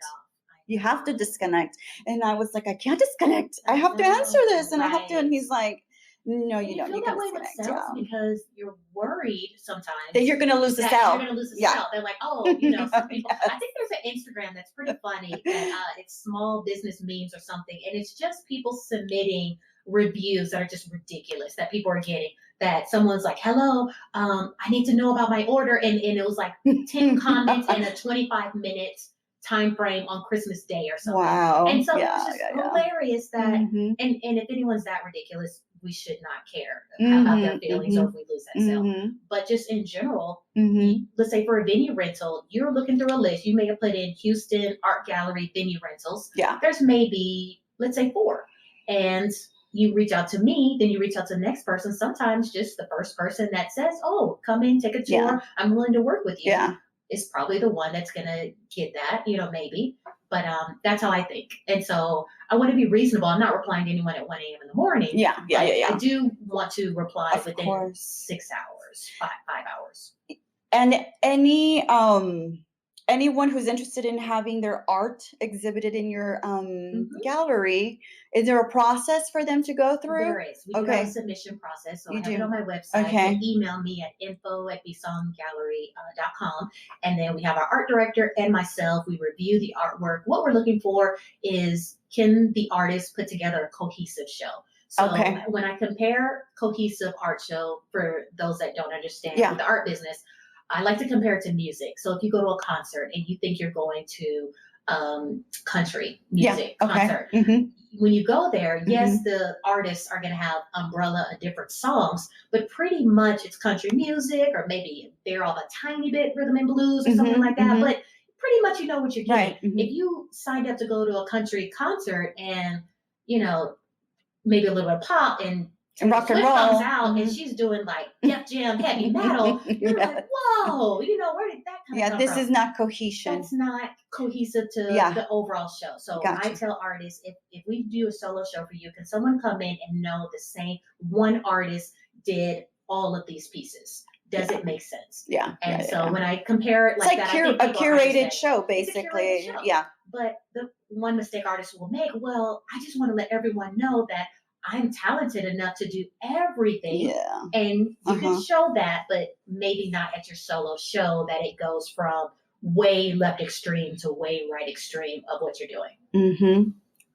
A: You have to disconnect. And I was like, I can't disconnect. I have to answer this. And I have to. And he's like, no, you don't. You can disconnect.
B: Because you're worried sometimes
A: that you're going to lose the sale.
B: You're going to lose the sale. They're like, oh, some people. I think there's an Instagram that's pretty funny. That, it's small business memes or something, and it's just people submitting reviews that are just ridiculous that people are getting. That someone's like, hello, I need to know about my order, and it was like 10 comments in a 25-minute time frame on Christmas Day or something.
A: Wow.
B: And so it's just hilarious that, and if anyone's that ridiculous, we should not care about their feelings or if we lose that sale. But just in general, let's say for a venue rental, you're looking through a list. You may have put in Houston Art Gallery venue rentals.
A: Yeah.
B: There's maybe, let's say 4. And you reach out to me, then you reach out to the next person. Sometimes just the first person that says, oh, come in, take a tour.
A: Yeah.
B: I'm willing to work with you.
A: Yeah.
B: Is probably the one that's going to get that, maybe. But that's how I think. And so I want to be reasonable. I'm not replying to anyone at 1 a.m. in the morning.
A: Yeah.
B: I do want to reply
A: of
B: within
A: course.
B: 6 hours, 5 hours.
A: And any anyone who's interested in having their art exhibited in your gallery, is there a process for them to go through?
B: There is. We do have a submission process. So I have it on my website.
A: Okay.
B: You can email me at info@bisonggallery.com. And then we have our art director and myself. We review the artwork. What we're looking for is, can the artist put together a cohesive show? So when I compare cohesive art show, for those that don't understand with the art business, I like to compare it to music. So if you go to a concert and you think you're going to country music concert, when you go there, yes, the artists are going to have umbrella of different songs, but pretty much it's country music, or maybe they're all a tiny bit rhythm and blues or something like that. But pretty much you know what you're getting. If you signed up to go to a country concert and, you know, maybe a little bit of pop and
A: rock and roll
B: comes out and she's doing like Def Jam heavy metal, you're like, whoa, you know, where did that come from?
A: This is not cohesion.
B: That's not cohesive to the overall show. So I tell artists, if we do a solo show for you, can someone come in and know the same one artist did all of these pieces? Does it make sense? And so when I compare it like that,
A: it's like a curated show, basically.
B: But the one mistake artists will make, well, I just want to let everyone know that I'm talented enough to do everything. And you can show that, but maybe not at your solo show, that it goes from way left extreme to way right extreme of what you're doing.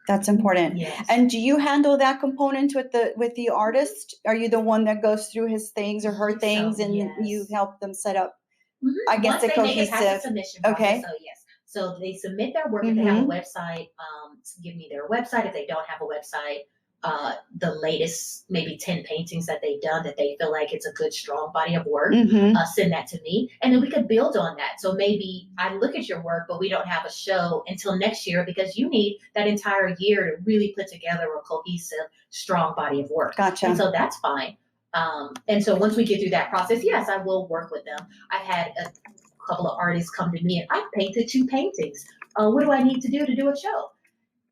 A: That's important. And do you handle that component with the artist? Are you the one that goes through his things or her things, and you help them set up, I guess, the cohesive?
B: Make it past the submission process, so yes. So they submit their work. If they have a website, give me their website. If they don't have a website, the latest maybe 10 paintings that they've done that they feel like it's a good, strong body of work, send that to me. And then we could build on that. So maybe I look at your work, but we don't have a show until next year, because you need that entire year to really put together a cohesive, strong body of work. And so that's fine. And so once we get through that process, yes, I will work with them. I've had a couple of artists come to me and I painted 2 paintings. What do I need to do a show?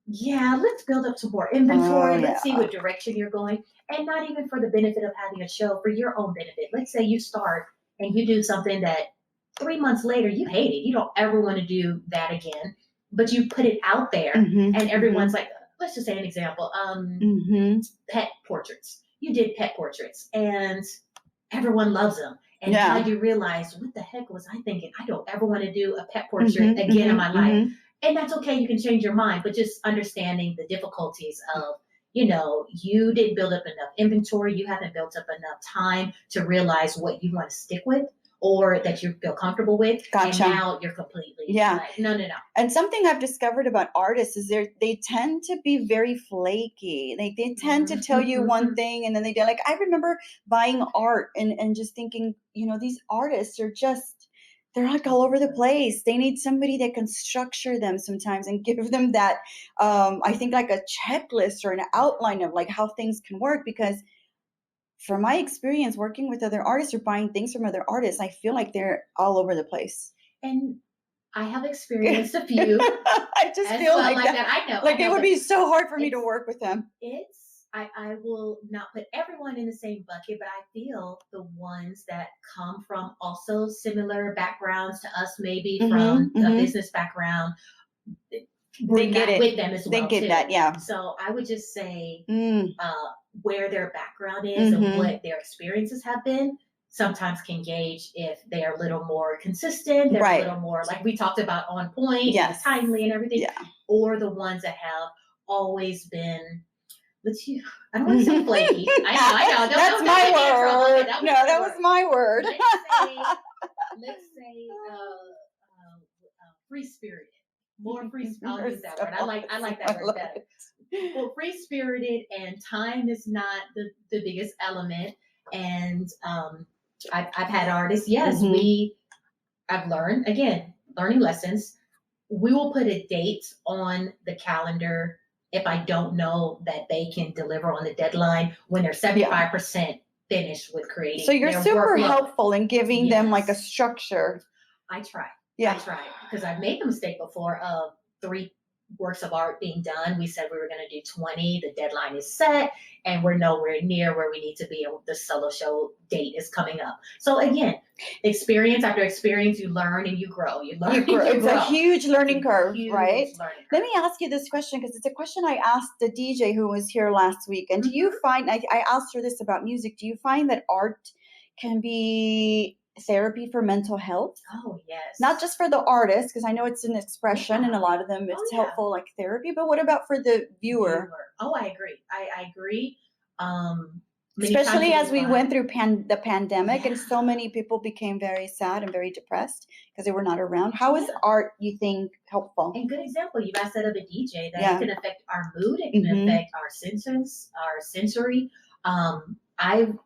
B: Let's build up some more inventory. Let's see what direction you're going. And not even for the benefit of having a show, for your own benefit. Let's say you start and you do something that 3 months later you hate it. You don't ever want to do that again, but you put it out there and everyone's like, let's just say an example, pet portraits. You did pet portraits and everyone loves them. And now you realize, what the heck was I thinking? I don't ever want to do a pet portrait again in my life. And that's okay. You can change your mind, but just understanding the difficulties of, you know, you didn't build up enough inventory. You haven't built up enough time to realize what you want to stick with or that you feel comfortable with. And now you're completely like, no.
A: And something I've discovered about artists is they tend to be very flaky. Like they tend to tell you one thing and then they do. Like, I remember buying art and just thinking, you know, these artists are just, they're like all over the place. They need somebody that can structure them sometimes and give them that, I think, like a checklist or an outline of like how things can work. Because from my experience working with other artists or buying things from other artists, I feel like they're all over the place.
B: And I have experienced a few.
A: I just feel like that.
B: I know.
A: Like it would be so hard for me to work with them.
B: I will not put everyone in the same bucket, but I feel the ones that come from also similar backgrounds to us, maybe from a business background,
A: they get it
B: with them as well.
A: They get that,
B: So I would just say where their background is and what their experiences have been sometimes can gauge if they are a little more consistent, they're a little more, like we talked about, on point, and timely and everything, or the ones that have always been, I don't want to say flaky. I know.
A: That's my word. That was my word.
B: Let's say free spirited. More free. I'll use that word. I like that word better. Well, free spirited and time is not the biggest element. And I've had artists. Yes, I've learned, again, learning lessons. We will put a date on the calendar if I don't know that they can deliver on the deadline when they're 75% finished with creating.
A: So you're super helpful in giving them like a structure.
B: I try. I try, because I've made the mistake before of 3 works of art being done. We said we were going to do 20. The deadline is set, and we're nowhere near where we need to be. The solo show date is coming up. So again, experience after experience, you learn and you grow. You learn. And you
A: It's
B: grow.
A: a huge learning curve,
B: Huge
A: right?
B: learning
A: Let
B: curve.
A: me ask you this question, because it's a question I asked the DJ who was here last week. And do you find, I asked her this about music, do you find that art can be therapy for mental health?
B: Oh, yes.
A: Not just for the artist, because I know it's an expression and a lot of them it's helpful like therapy, but what about for the viewer?
B: Oh, I agree. I agree.
A: Especially as we went through the pandemic and so many people became very sad and very depressed because they were not around. How is art, you think, helpful?
B: And good example, you guys set up a DJ that it can affect our mood, it can affect our senses, our sensory. I've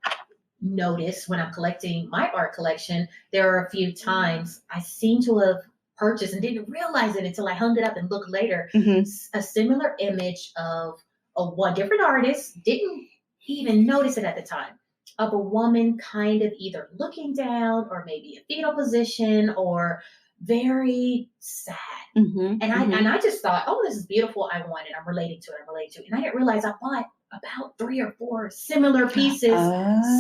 B: noticed when I'm collecting my art collection, there are a few times I seem to have purchased and didn't realize it until I hung it up and looked later, a similar image of one different artist, didn't even notice it at the time, of a woman kind of either looking down or maybe a fetal position or very sad. And I just thought, oh, this is beautiful. I want it. I'm relating to it. And I didn't realize I bought about 3 or 4 similar pieces,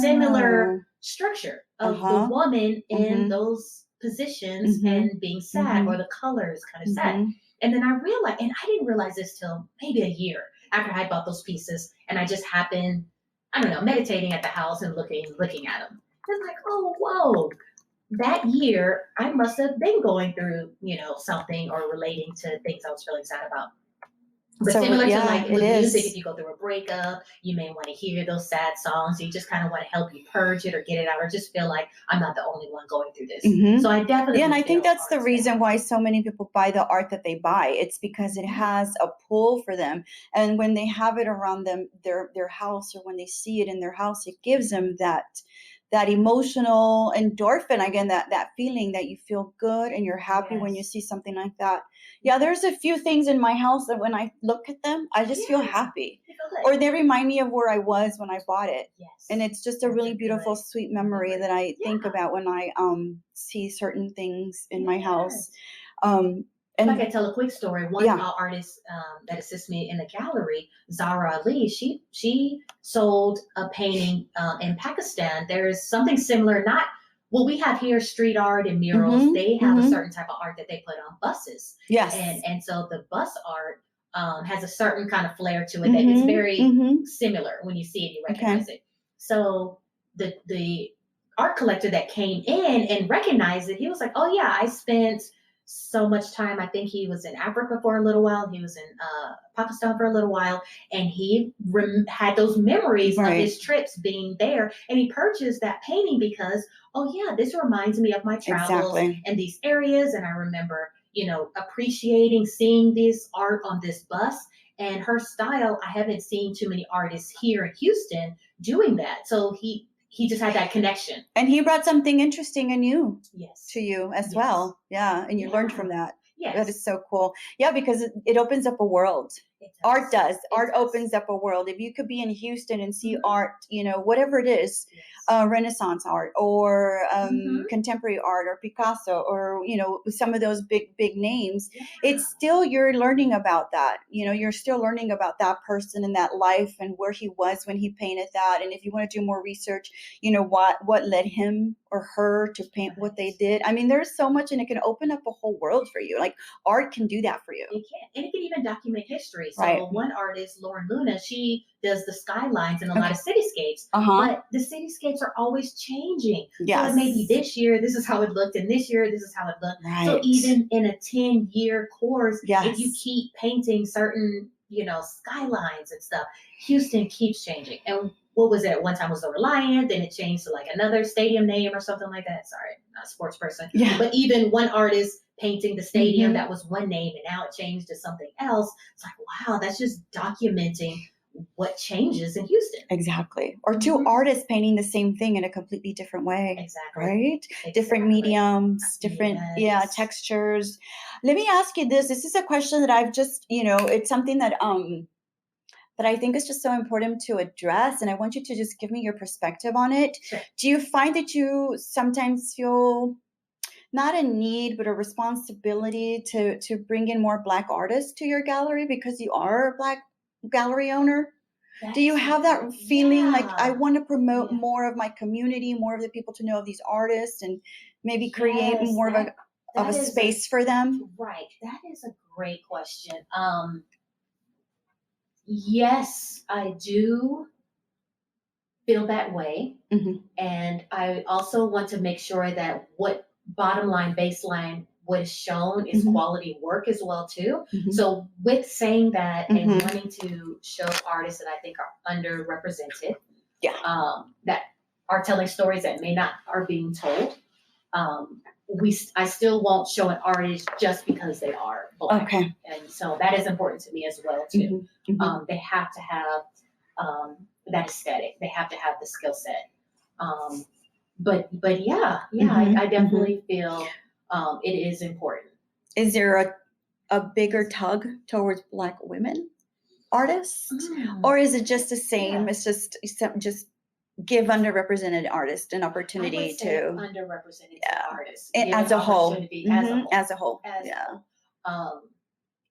B: similar structure of the woman in those positions and being sad, or the colors kind of sad. And then I realized, and I didn't realize this till maybe a year after I bought those pieces, and I just happened, I don't know, meditating at the house and looking at them. I was like, oh, whoa. That year, I must have been going through, something or relating to things I was feeling sad about. But so, similar to like with music, if you go through a breakup, you may want to hear those sad songs. You just kind of want to help you purge it or get it out, or just feel like I'm not the only one going through this. So I definitely
A: and I think that's the reason why so many people buy the art that they buy. It's because it has a pull for them, and when they have it around them, their house, or when they see it in their house, it gives them that emotional endorphin, again, that feeling that you feel good and you're happy when you see something like that. Yeah, there's a few things in my house that when I look at them, I just feel happy. Or they remind me of where I was when I bought it. And it's just a really beautiful, sweet memory that I think about when I see certain things in my house.
B: If I could tell a quick story, one artist that assists me in the gallery, Zara Ali, she sold a painting in Pakistan. There's something similar, not what we have here, street art and murals. They have a certain type of art that they put on buses. Yes. And so the bus art has a certain kind of flair to it that is very similar. When you see it, you recognize it. So the art collector that came in and recognized it, he was like, oh yeah, I spent so much time. I think he was in Africa for a little while. He was in Pakistan for a little while, and he had those memories of his trips being there. And he purchased that painting because, oh yeah, this reminds me of my travels and these areas. And I remember, appreciating seeing this art on this bus. And her style, I haven't seen too many artists here in Houston doing that. So he just had that connection. And he brought something interesting and new to you as well. Yeah. And you learned from that. Yes. That is so cool. Yeah, because it opens up a world. Art does. Art opens up a world. If you could be in Houston and see art, whatever it is, Renaissance art or contemporary art or Picasso or, some of those big names, it's still, you're learning about that. You're still learning about that person and that life and where he was when he painted that. And if you want to do more research, what led him or her to paint what they did. I mean, there's so much, and it can open up a whole world for you. Like art can do that for you. It can. And it can even document history. So one artist, Lauren Luna, she does the skylines and a lot of cityscapes, but the cityscapes are always changing. So maybe this year, this is how it looked, and this year, this is how it looked. So even in a 10-year course, if you keep painting certain, skylines and stuff, Houston keeps changing. And what was it? At one time was the Reliant, then it changed to like another stadium name or something like that. Sorry, not a sports person. Yeah. But even one artist painting the stadium, that was one name, and now it changed to something else. It's like, wow, that's just documenting what changes in Houston. Exactly. Or two artists painting the same thing in a completely different way. Exactly. Right? Exactly. Different mediums, different textures. Let me ask you this. This is a question that I've just, it's something that I think is just so important to address, and I want you to just give me your perspective on it. Sure. Do you find that you sometimes feel
A: not a need, but a responsibility to bring in more Black artists to your gallery because you are a Black gallery owner? Do you have that feeling like I
B: Yeah.
A: want to promote
B: Yeah.
A: more of my community, more of the people to know of these artists, and maybe create
B: Yes,
A: more of a
B: that is
A: space for them?
B: right. That is a great question. Yes, I do feel that way.
A: Hmm.
B: And I also want to make sure that what bottom line, baseline, what is shown is
A: Hmm.
B: quality work as well too.
A: Hmm.
B: So with saying that and
A: Hmm.
B: wanting to show artists that I think are underrepresented,
A: Yeah.
B: that are telling stories that may not are being told, I still won't show an artist just because they are Black.
A: Okay.
B: And so that is important to me as well too.
A: Hmm. Hmm.
B: They have to have that aesthetic. They have to have the skill set. Um, but yeah,
A: Hmm.
B: I definitely feel it is important.
A: Is there a bigger tug towards Black women artists,
B: Mm,
A: or is it just the same?
B: yeah.
A: It's just give underrepresented artists an
B: I
A: opportunity
B: would say
A: to,
B: underrepresented
A: yeah,
B: artists
A: as
B: given
A: a whole.
B: opportunity as a whole.
A: As a whole,
B: As a
A: yeah.
B: whole. Um,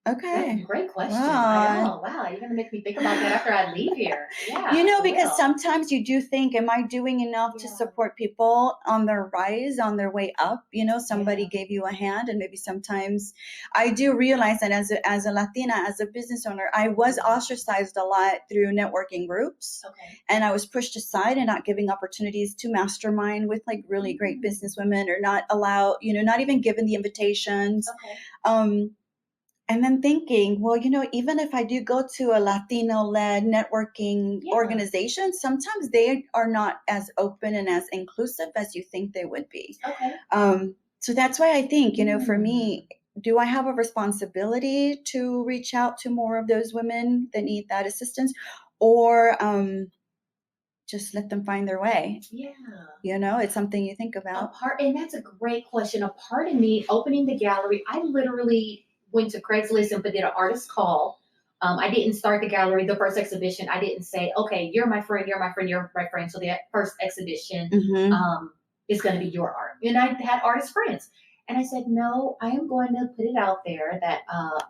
B: That's a
A: Okay.
B: great question. I
A: Wow.
B: know. Wow, you're gonna make me think about that after I leave here. Yeah,
A: You know,
B: I
A: because
B: will.
A: sometimes you do think, am I doing enough to
B: Yeah,
A: support people on their rise, on their way up? You know, somebody
B: yeah.
A: gave you a hand, and maybe sometimes I do realize that as a Latina, as a business owner, I was ostracized a lot through networking groups,
B: Okay.
A: and I was pushed aside and not giving opportunities to mastermind with like really great business women, or not allow, not even given the invitations.
B: Okay.
A: Um, and then thinking, well, even if I do go to a Latino led networking
B: Yeah.
A: organization, sometimes they are not as open and as inclusive as you think they would be.
B: Okay.
A: So that's why I think, for
B: Mm.
A: me, do I have a responsibility to reach out to more of those women that need that assistance, or just let them find their way?
B: Yeah.
A: It's something you think about.
B: And that's a great question. A part of me opening the gallery, I literally went to Craigslist and did an artist call. I didn't start the gallery, the first exhibition. I didn't say, okay, you're my friend, you're my friend, you're my friend. So the first exhibition
A: Hmm.
B: is going to be your art. And I had artist friends. And I said, no, I am going to put it out there that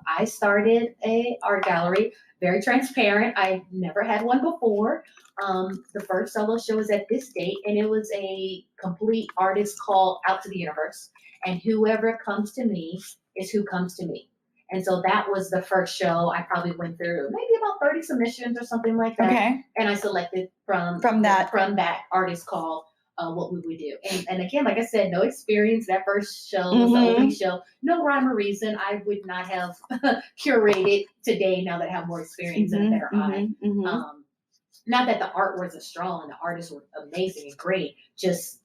B: I started a art gallery, very transparent. I never had one before. The first solo show was at this date, and it was a complete artist call out to the universe. And whoever comes to me is who comes to me. And so that was the first show. I probably went through maybe about 30 submissions or something like that.
A: Okay.
B: And I selected from
A: that
B: artist call what we would do. And again, like I said, no experience. That first show was the
A: Mm-hmm.
B: opening show. No rhyme or reason. I would not have curated today now that I have more experience and a better eye. Not that the art wasn't strong and the artists were amazing and great, just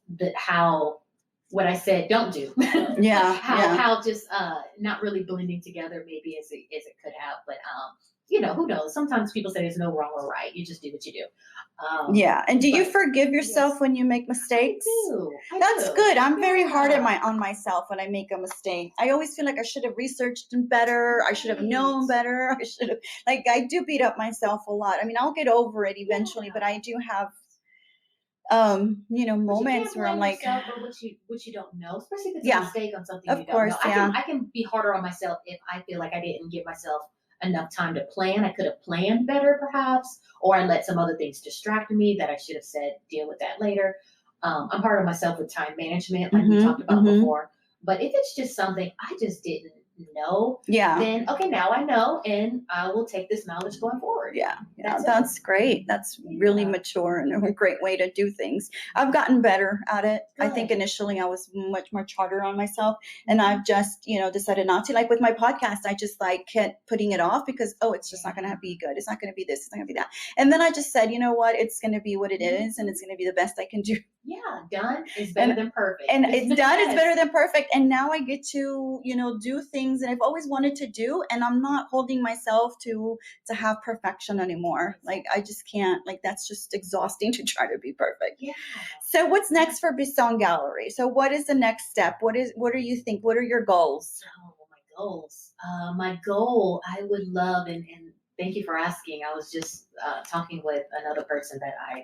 B: what I said don't do.
A: Yeah.
B: How just not really blending together maybe as it could have. But who knows? Sometimes people say there's no wrong or right. You just do what you do.
A: Yeah. And do you
B: but-
A: forgive yourself
B: yes.
A: when you make mistakes?
B: I
A: That's
B: do.
A: good. I'm very hard
B: Yeah.
A: on myself when I make a mistake. I always feel like I should have researched them better. I should have known better. I should have, I do beat up myself a lot. I mean, I'll get over it eventually, but I do have moments where I'm like,
B: for what you don't know, especially if it's
A: Yeah.
B: a mistake on something
A: Of
B: you
A: course,
B: don't know.
A: yeah.
B: I can be harder on myself if I feel like I didn't give myself enough time to plan. I could have planned better perhaps, or I let some other things distract me that I should have said, deal with that later. I'm hard on myself with time management, like we talked about before. But if it's just something I just didn't know,
A: yeah.
B: then okay, now I know, and I will take this knowledge going forward.
A: Yeah,
B: That's it.
A: that's great. That's really mature and a great way to do things. I've gotten better at it. I think
B: Good.
A: initially I was much more harder on myself, and I've just, decided not to. Like with my podcast, I just kept putting it off because, it's just not going to be good. It's not going to be this. It's not going to be that. And then I just said, you know what? It's going to be what it is, and it's going to be the best I can do.
B: Yeah, done is better than perfect.
A: And it's done is better than perfect. And now I get to, do things that I've always wanted to do, and I'm not holding myself to have perfection anymore. Like I just can't. Like that's just exhausting to try to be perfect.
B: Yeah.
A: So what's next for Bisong Gallery? So what is the next step? What do you think? What are your goals?
B: Oh, my goals. My goal, I would love, and thank you for asking. I was just talking with another person that I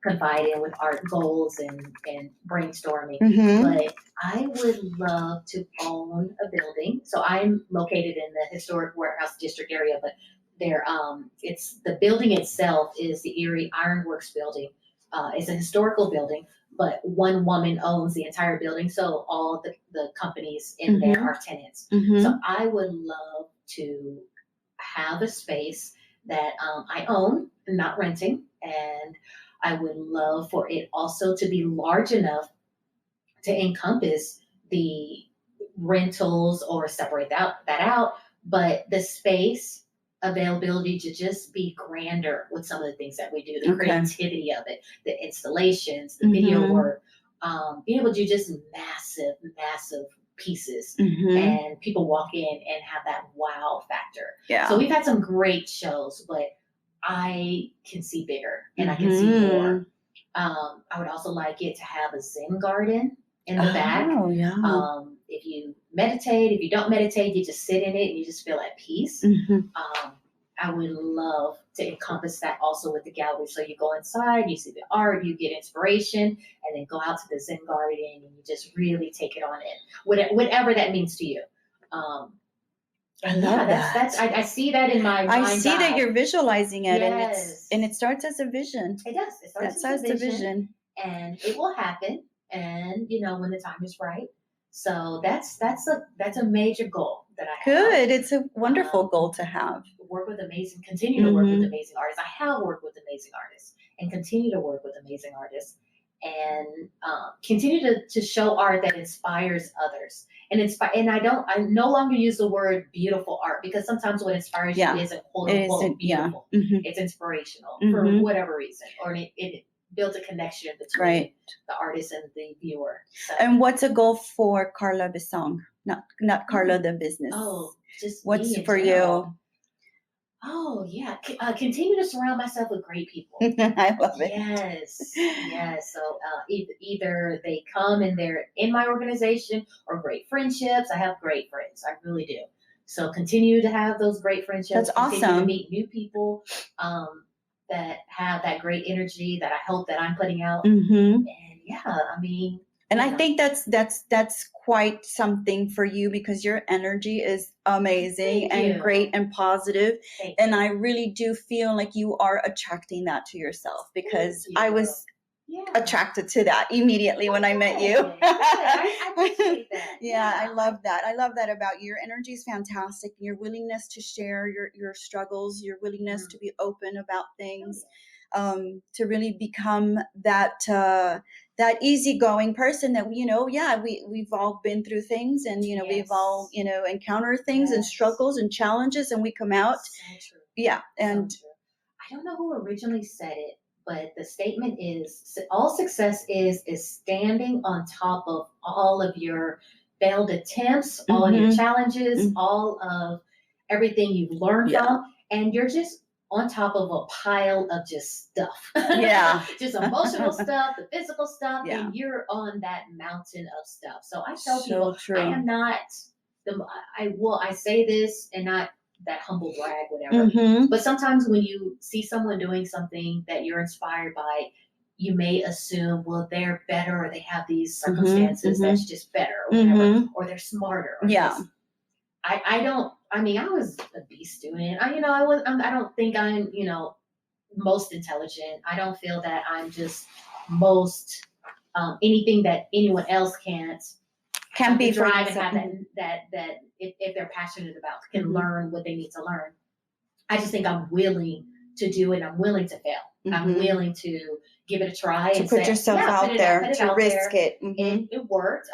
B: confide in with art goals and brainstorming.
A: Mm-hmm.
B: But I would love to own a building. So I'm located in the historic warehouse district area, but it's the building itself is the Erie Ironworks building. It's a historical building, but one woman owns the entire building. So all the companies in there
A: Mm-hmm.
B: are tenants.
A: Mm-hmm.
B: So I would love to have a space that I own, not renting, and I would love for it also to be large enough to encompass the rentals or separate that out, but the space availability to just be grander with some of the things that we do, the
A: Okay.
B: creativity of it, the installations, the video
A: Mm-hmm.
B: work, being able to do just massive pieces,
A: Mm-hmm.
B: and people walk in and have that wow factor.
A: Yeah.
B: So we've had some great shows, but I can see bigger and I can see more. I would also like it to have a Zen garden in the back.
A: Oh, yeah.
B: If you meditate, if you don't meditate, you just sit in it and you just feel at peace.
A: Mm-hmm.
B: I would love to encompass that also with the gallery. So you go inside, you see the art, you get inspiration, and then go out to the Zen garden and you just really take it on in, whatever that means to you.
A: I love that.
B: I see that in my mind's
A: I see that
B: eye.
A: you're visualizing it,
B: Yes.
A: and it starts as a vision.
B: It does. It starts as a vision, and it will happen. And when the time is right. So that's a major goal that I have.
A: Good. It's a wonderful goal to have.
B: Continue to work with amazing artists. I have worked with amazing artists and continue to work with amazing artists, and continue to show art that inspires others. And I no longer use the word beautiful art, because sometimes what inspires you isn't quote unquote beautiful.
A: Yeah. Mm-hmm.
B: It's inspirational for whatever reason, or it builds a connection between the artist and the viewer. So.
A: And what's a goal for Carla Bisong? Not Carla the business.
B: Oh, just
A: what's for
B: general.
A: you?
B: Oh yeah, continue to surround myself with great people.
A: I love it.
B: Yes. So either they come and they're in my organization, or great friendships. I have great friends. I really do. So continue to have those great friendships.
A: That's
B: continue
A: awesome.
B: To meet new people that have that great energy that I hope that I'm putting out.
A: Mm-hmm.
B: And
A: and I think that's quite something for you, because your energy is amazing and great and positive. And I really do feel like you are attracting that to yourself, because I was attracted to that immediately when I met you.
B: I appreciate that.
A: I love that. I love that about you. Your energy is fantastic. Your willingness to share your struggles, your willingness to be open about things, to really become that easygoing person that we've all been through things, and we've all encountered things and struggles and challenges, and we come out.
B: So true.
A: And
B: so true. I don't know who originally said it, but the statement is, all success is standing on top of all of your failed attempts, all of your challenges, all of everything you've learned from, and you're just on top of a pile of just stuff. Just emotional stuff, the physical stuff, and you're on that mountain of stuff. So I tell people, I am not I say this and not that humble brag, whatever. But sometimes when you see someone doing something that you're inspired by, you may assume, well, they're better, or they have these circumstances that's just better, or whatever, or they're smarter. Or I was a B student. I don't think I'm, most intelligent. I don't feel that I'm just most anything that anyone else can be drive and have that if they're passionate about, can learn what they need to learn. I just think I'm willing to do it. I'm willing to fail. I'm willing to give it a try,
A: to put yourself out there, to risk it.
B: It worked.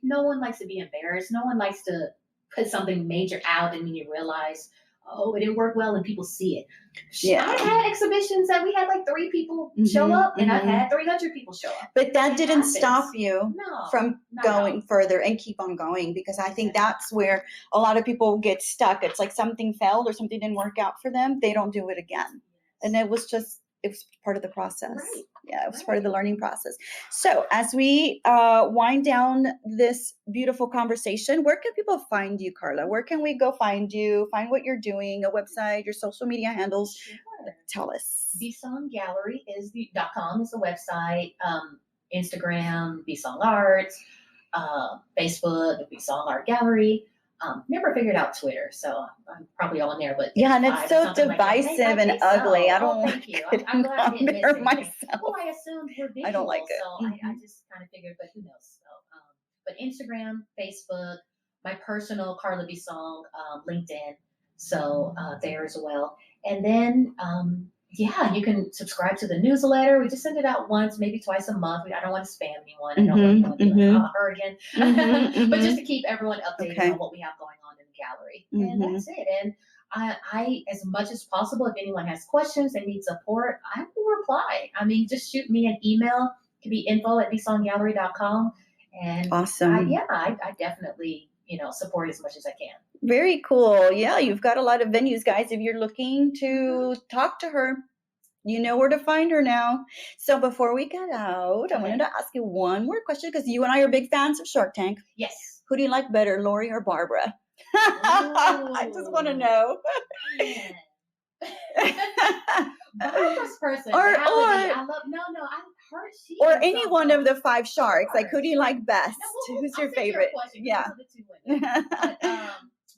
B: No one likes to be embarrassed. No one likes to put something major out and then you realize, oh, it didn't work well, and people see it. I've had exhibitions that we had like 3 people show up, and I've had 300 people show up.
A: But that didn't stop you from going further and keep on going, because I think that's where a lot of people get stuck. It's like something failed or something didn't work out for them. They don't do it again. And it was just it was part of the process.
B: Right.
A: Yeah, it was part of the learning process. So as we wind down this beautiful conversation, where can people find you, Carla? Where can we go find you, find what you're doing, a website, your social media handles?
B: Sure.
A: Tell us.
B: Bisong Gallery is the .com is the website. Instagram, Bisong Art, Facebook, Bisong Art Gallery. Never figured out Twitter, so I'm probably on there. But
A: Yeah, and it's so
B: something like that.
A: divisive and
B: think so.
A: ugly. I
B: Oh,
A: don't
B: thank
A: like
B: you.
A: it.
B: I'm glad I didn't miss
A: there
B: anything.
A: myself.
B: Well, I assumed we're visual,
A: I don't like it.
B: so I just kind of figured, but who knows? So, but Instagram, Facebook, my personal Carla Bisong, LinkedIn, so there as well. And then, yeah, you can subscribe to the newsletter. We just send it out once, maybe twice a month. I don't want to spam anyone. I don't want anyone to be like, her again. But just to keep everyone updated on what we have going on in the gallery. And that's it. And I, as much as possible, if anyone has questions, they need support, I will reply. I mean, just shoot me an email. It can be info@bisonggallery.com. And
A: awesome.
B: I definitely, support as much as I can.
A: Very cool. Yeah, you've got a lot of venues, guys. If you're looking to talk to her, you know where to find her now. So before we get out, I wanted to ask you one more question because you and I are big fans of Shark Tank.
B: Yes.
A: Who do you like better, Lori or Barbara? I just want to know.
B: Barbara's personality. I love. I heard she.
A: Or any one of the 5 sharks. Like, who do you like best?
B: No,
A: Who's your favorite?
B: Yeah. The 2 women. But,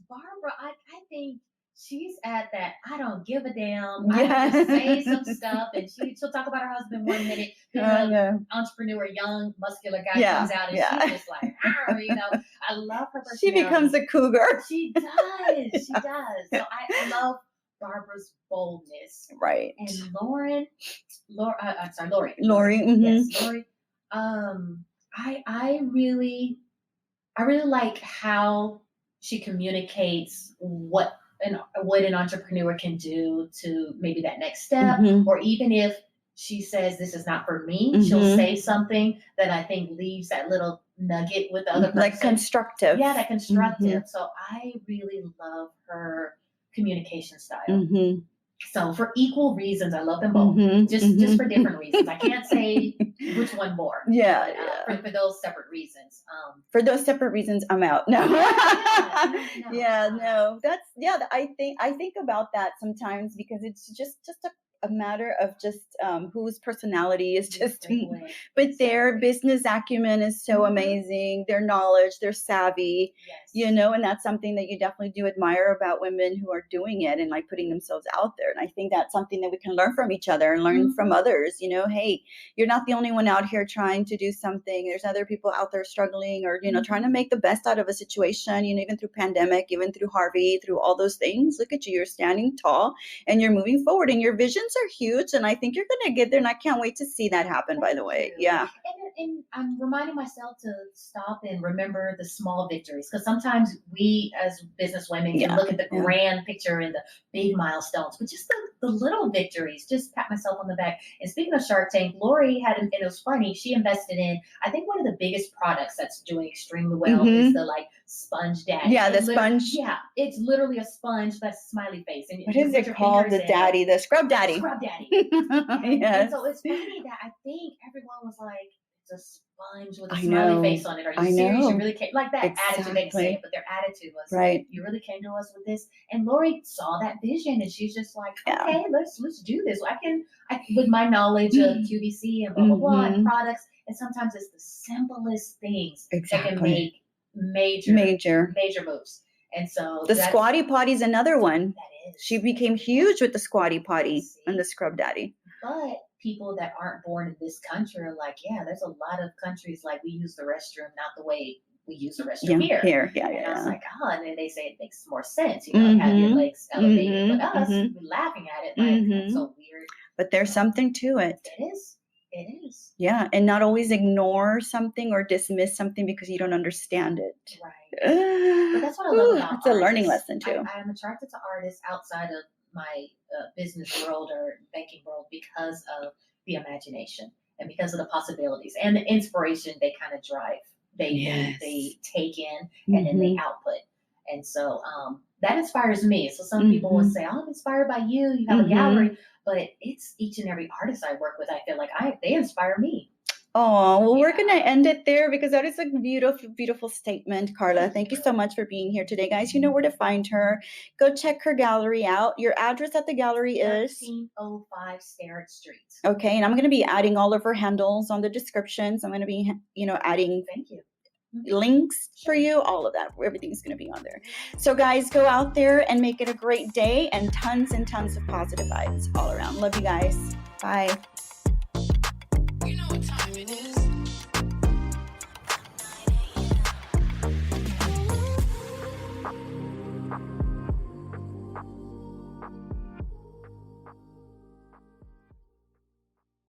B: Barbara, I think she's at that. I don't give a damn. I just say some stuff, and she'll talk about her husband one minute. Then entrepreneur, young, muscular guy comes out, and she's just like, I love her personality.
A: She becomes a cougar.
B: She does. She does. So I love Barbara's boldness.
A: Right.
B: And Lori.
A: Lori. Mm-hmm.
B: Yes, Lori. I really like how she communicates what an entrepreneur can do to maybe that next step, or even if she says this is not for me, she'll say something that I think leaves that little nugget with the other person.
A: Like constructive.
B: Yeah, that constructive. So I really love her communication style. So for equal reasons, I love them both. Just for different reasons. I can't say which one more. For those separate reasons.
A: For those separate reasons, I'm out. No. That's I think about that sometimes because it's just a matter of just whose personality is just, but their business acumen is so amazing, their knowledge, their savvy, and that's something that you definitely do admire about women who are doing it and like putting themselves out there. And I think that's something that we can learn from each other and learn from others. Hey, you're not the only one out here trying to do something. There's other people out there struggling or, trying to make the best out of a situation, even through pandemic, even through Harvey, through all those things. Look at you, you're standing tall and you're moving forward and your visions are huge. And I think you're going to get there. And I can't wait to see that happen, by the way. Yeah.
B: And I'm reminding myself to stop and remember the small victories. Because sometimes we as business women can look at the grand picture and the big milestones, but just the little victories, just pat myself on the back. And speaking of Shark Tank, Lori and it was funny, she invested in, I think one of the biggest products that's doing extremely well is the Sponge Daddy.
A: Yeah, the sponge.
B: Yeah, it's literally a sponge that's a smiley face. And
A: what is it called? The daddy, the scrub daddy.
B: Scrub Daddy. And so it's funny that I think everyone was like, it's a sponge with a smiley face on it. Are you serious? You really came like that attitude. They didn't say it, but their attitude was you really came to us with this. And Lori saw that vision, and she's just like, okay, let's do this. I with my knowledge of QVC and blah blah blah and products, and sometimes it's the simplest things that can make major moves. And so
A: the Squatty Potty is another one.
B: That is.
A: She became huge with the Squatty Potty and the Scrub Daddy.
B: But people that aren't born in this country are like, there's a lot of countries like we use the restroom not the way we use the restroom here. And I was like, and then they say it makes more sense, have your legs elevated. But us, we're laughing at it like that's so weird.
A: But there's something to it.
B: It is. It is.
A: Yeah, and not always ignore something or dismiss something because you don't understand it.
B: Right. But that's what I love about
A: it's a learning lesson too.
B: I'm attracted to artists outside of my business world or banking world because of the imagination and because of the possibilities and the inspiration they kind of drive. They take in and then they output. And so that inspires me. So some people will say, "Oh, I'm inspired by you. You have a
A: Mhm.
B: gallery," but it's each and every artist I work with. I feel like they inspire me.
A: Oh, well, we're going
B: Yeah.
A: to end it there because that is a beautiful, beautiful statement, Carla. Thank you so much for being here today, guys. You know where to find her. Go check her gallery out. Your address at the gallery is
B: 1305 Starrett Street.
A: okay, and I'm going to be adding all of her handles on the descriptions. I'm going to be, adding
B: Thank you.
A: links for you, all of that. Everything's going to be on there. So, guys, go out there and make it a great day and tons of positive vibes all around. Love you guys. Bye.
C: You know what time it is.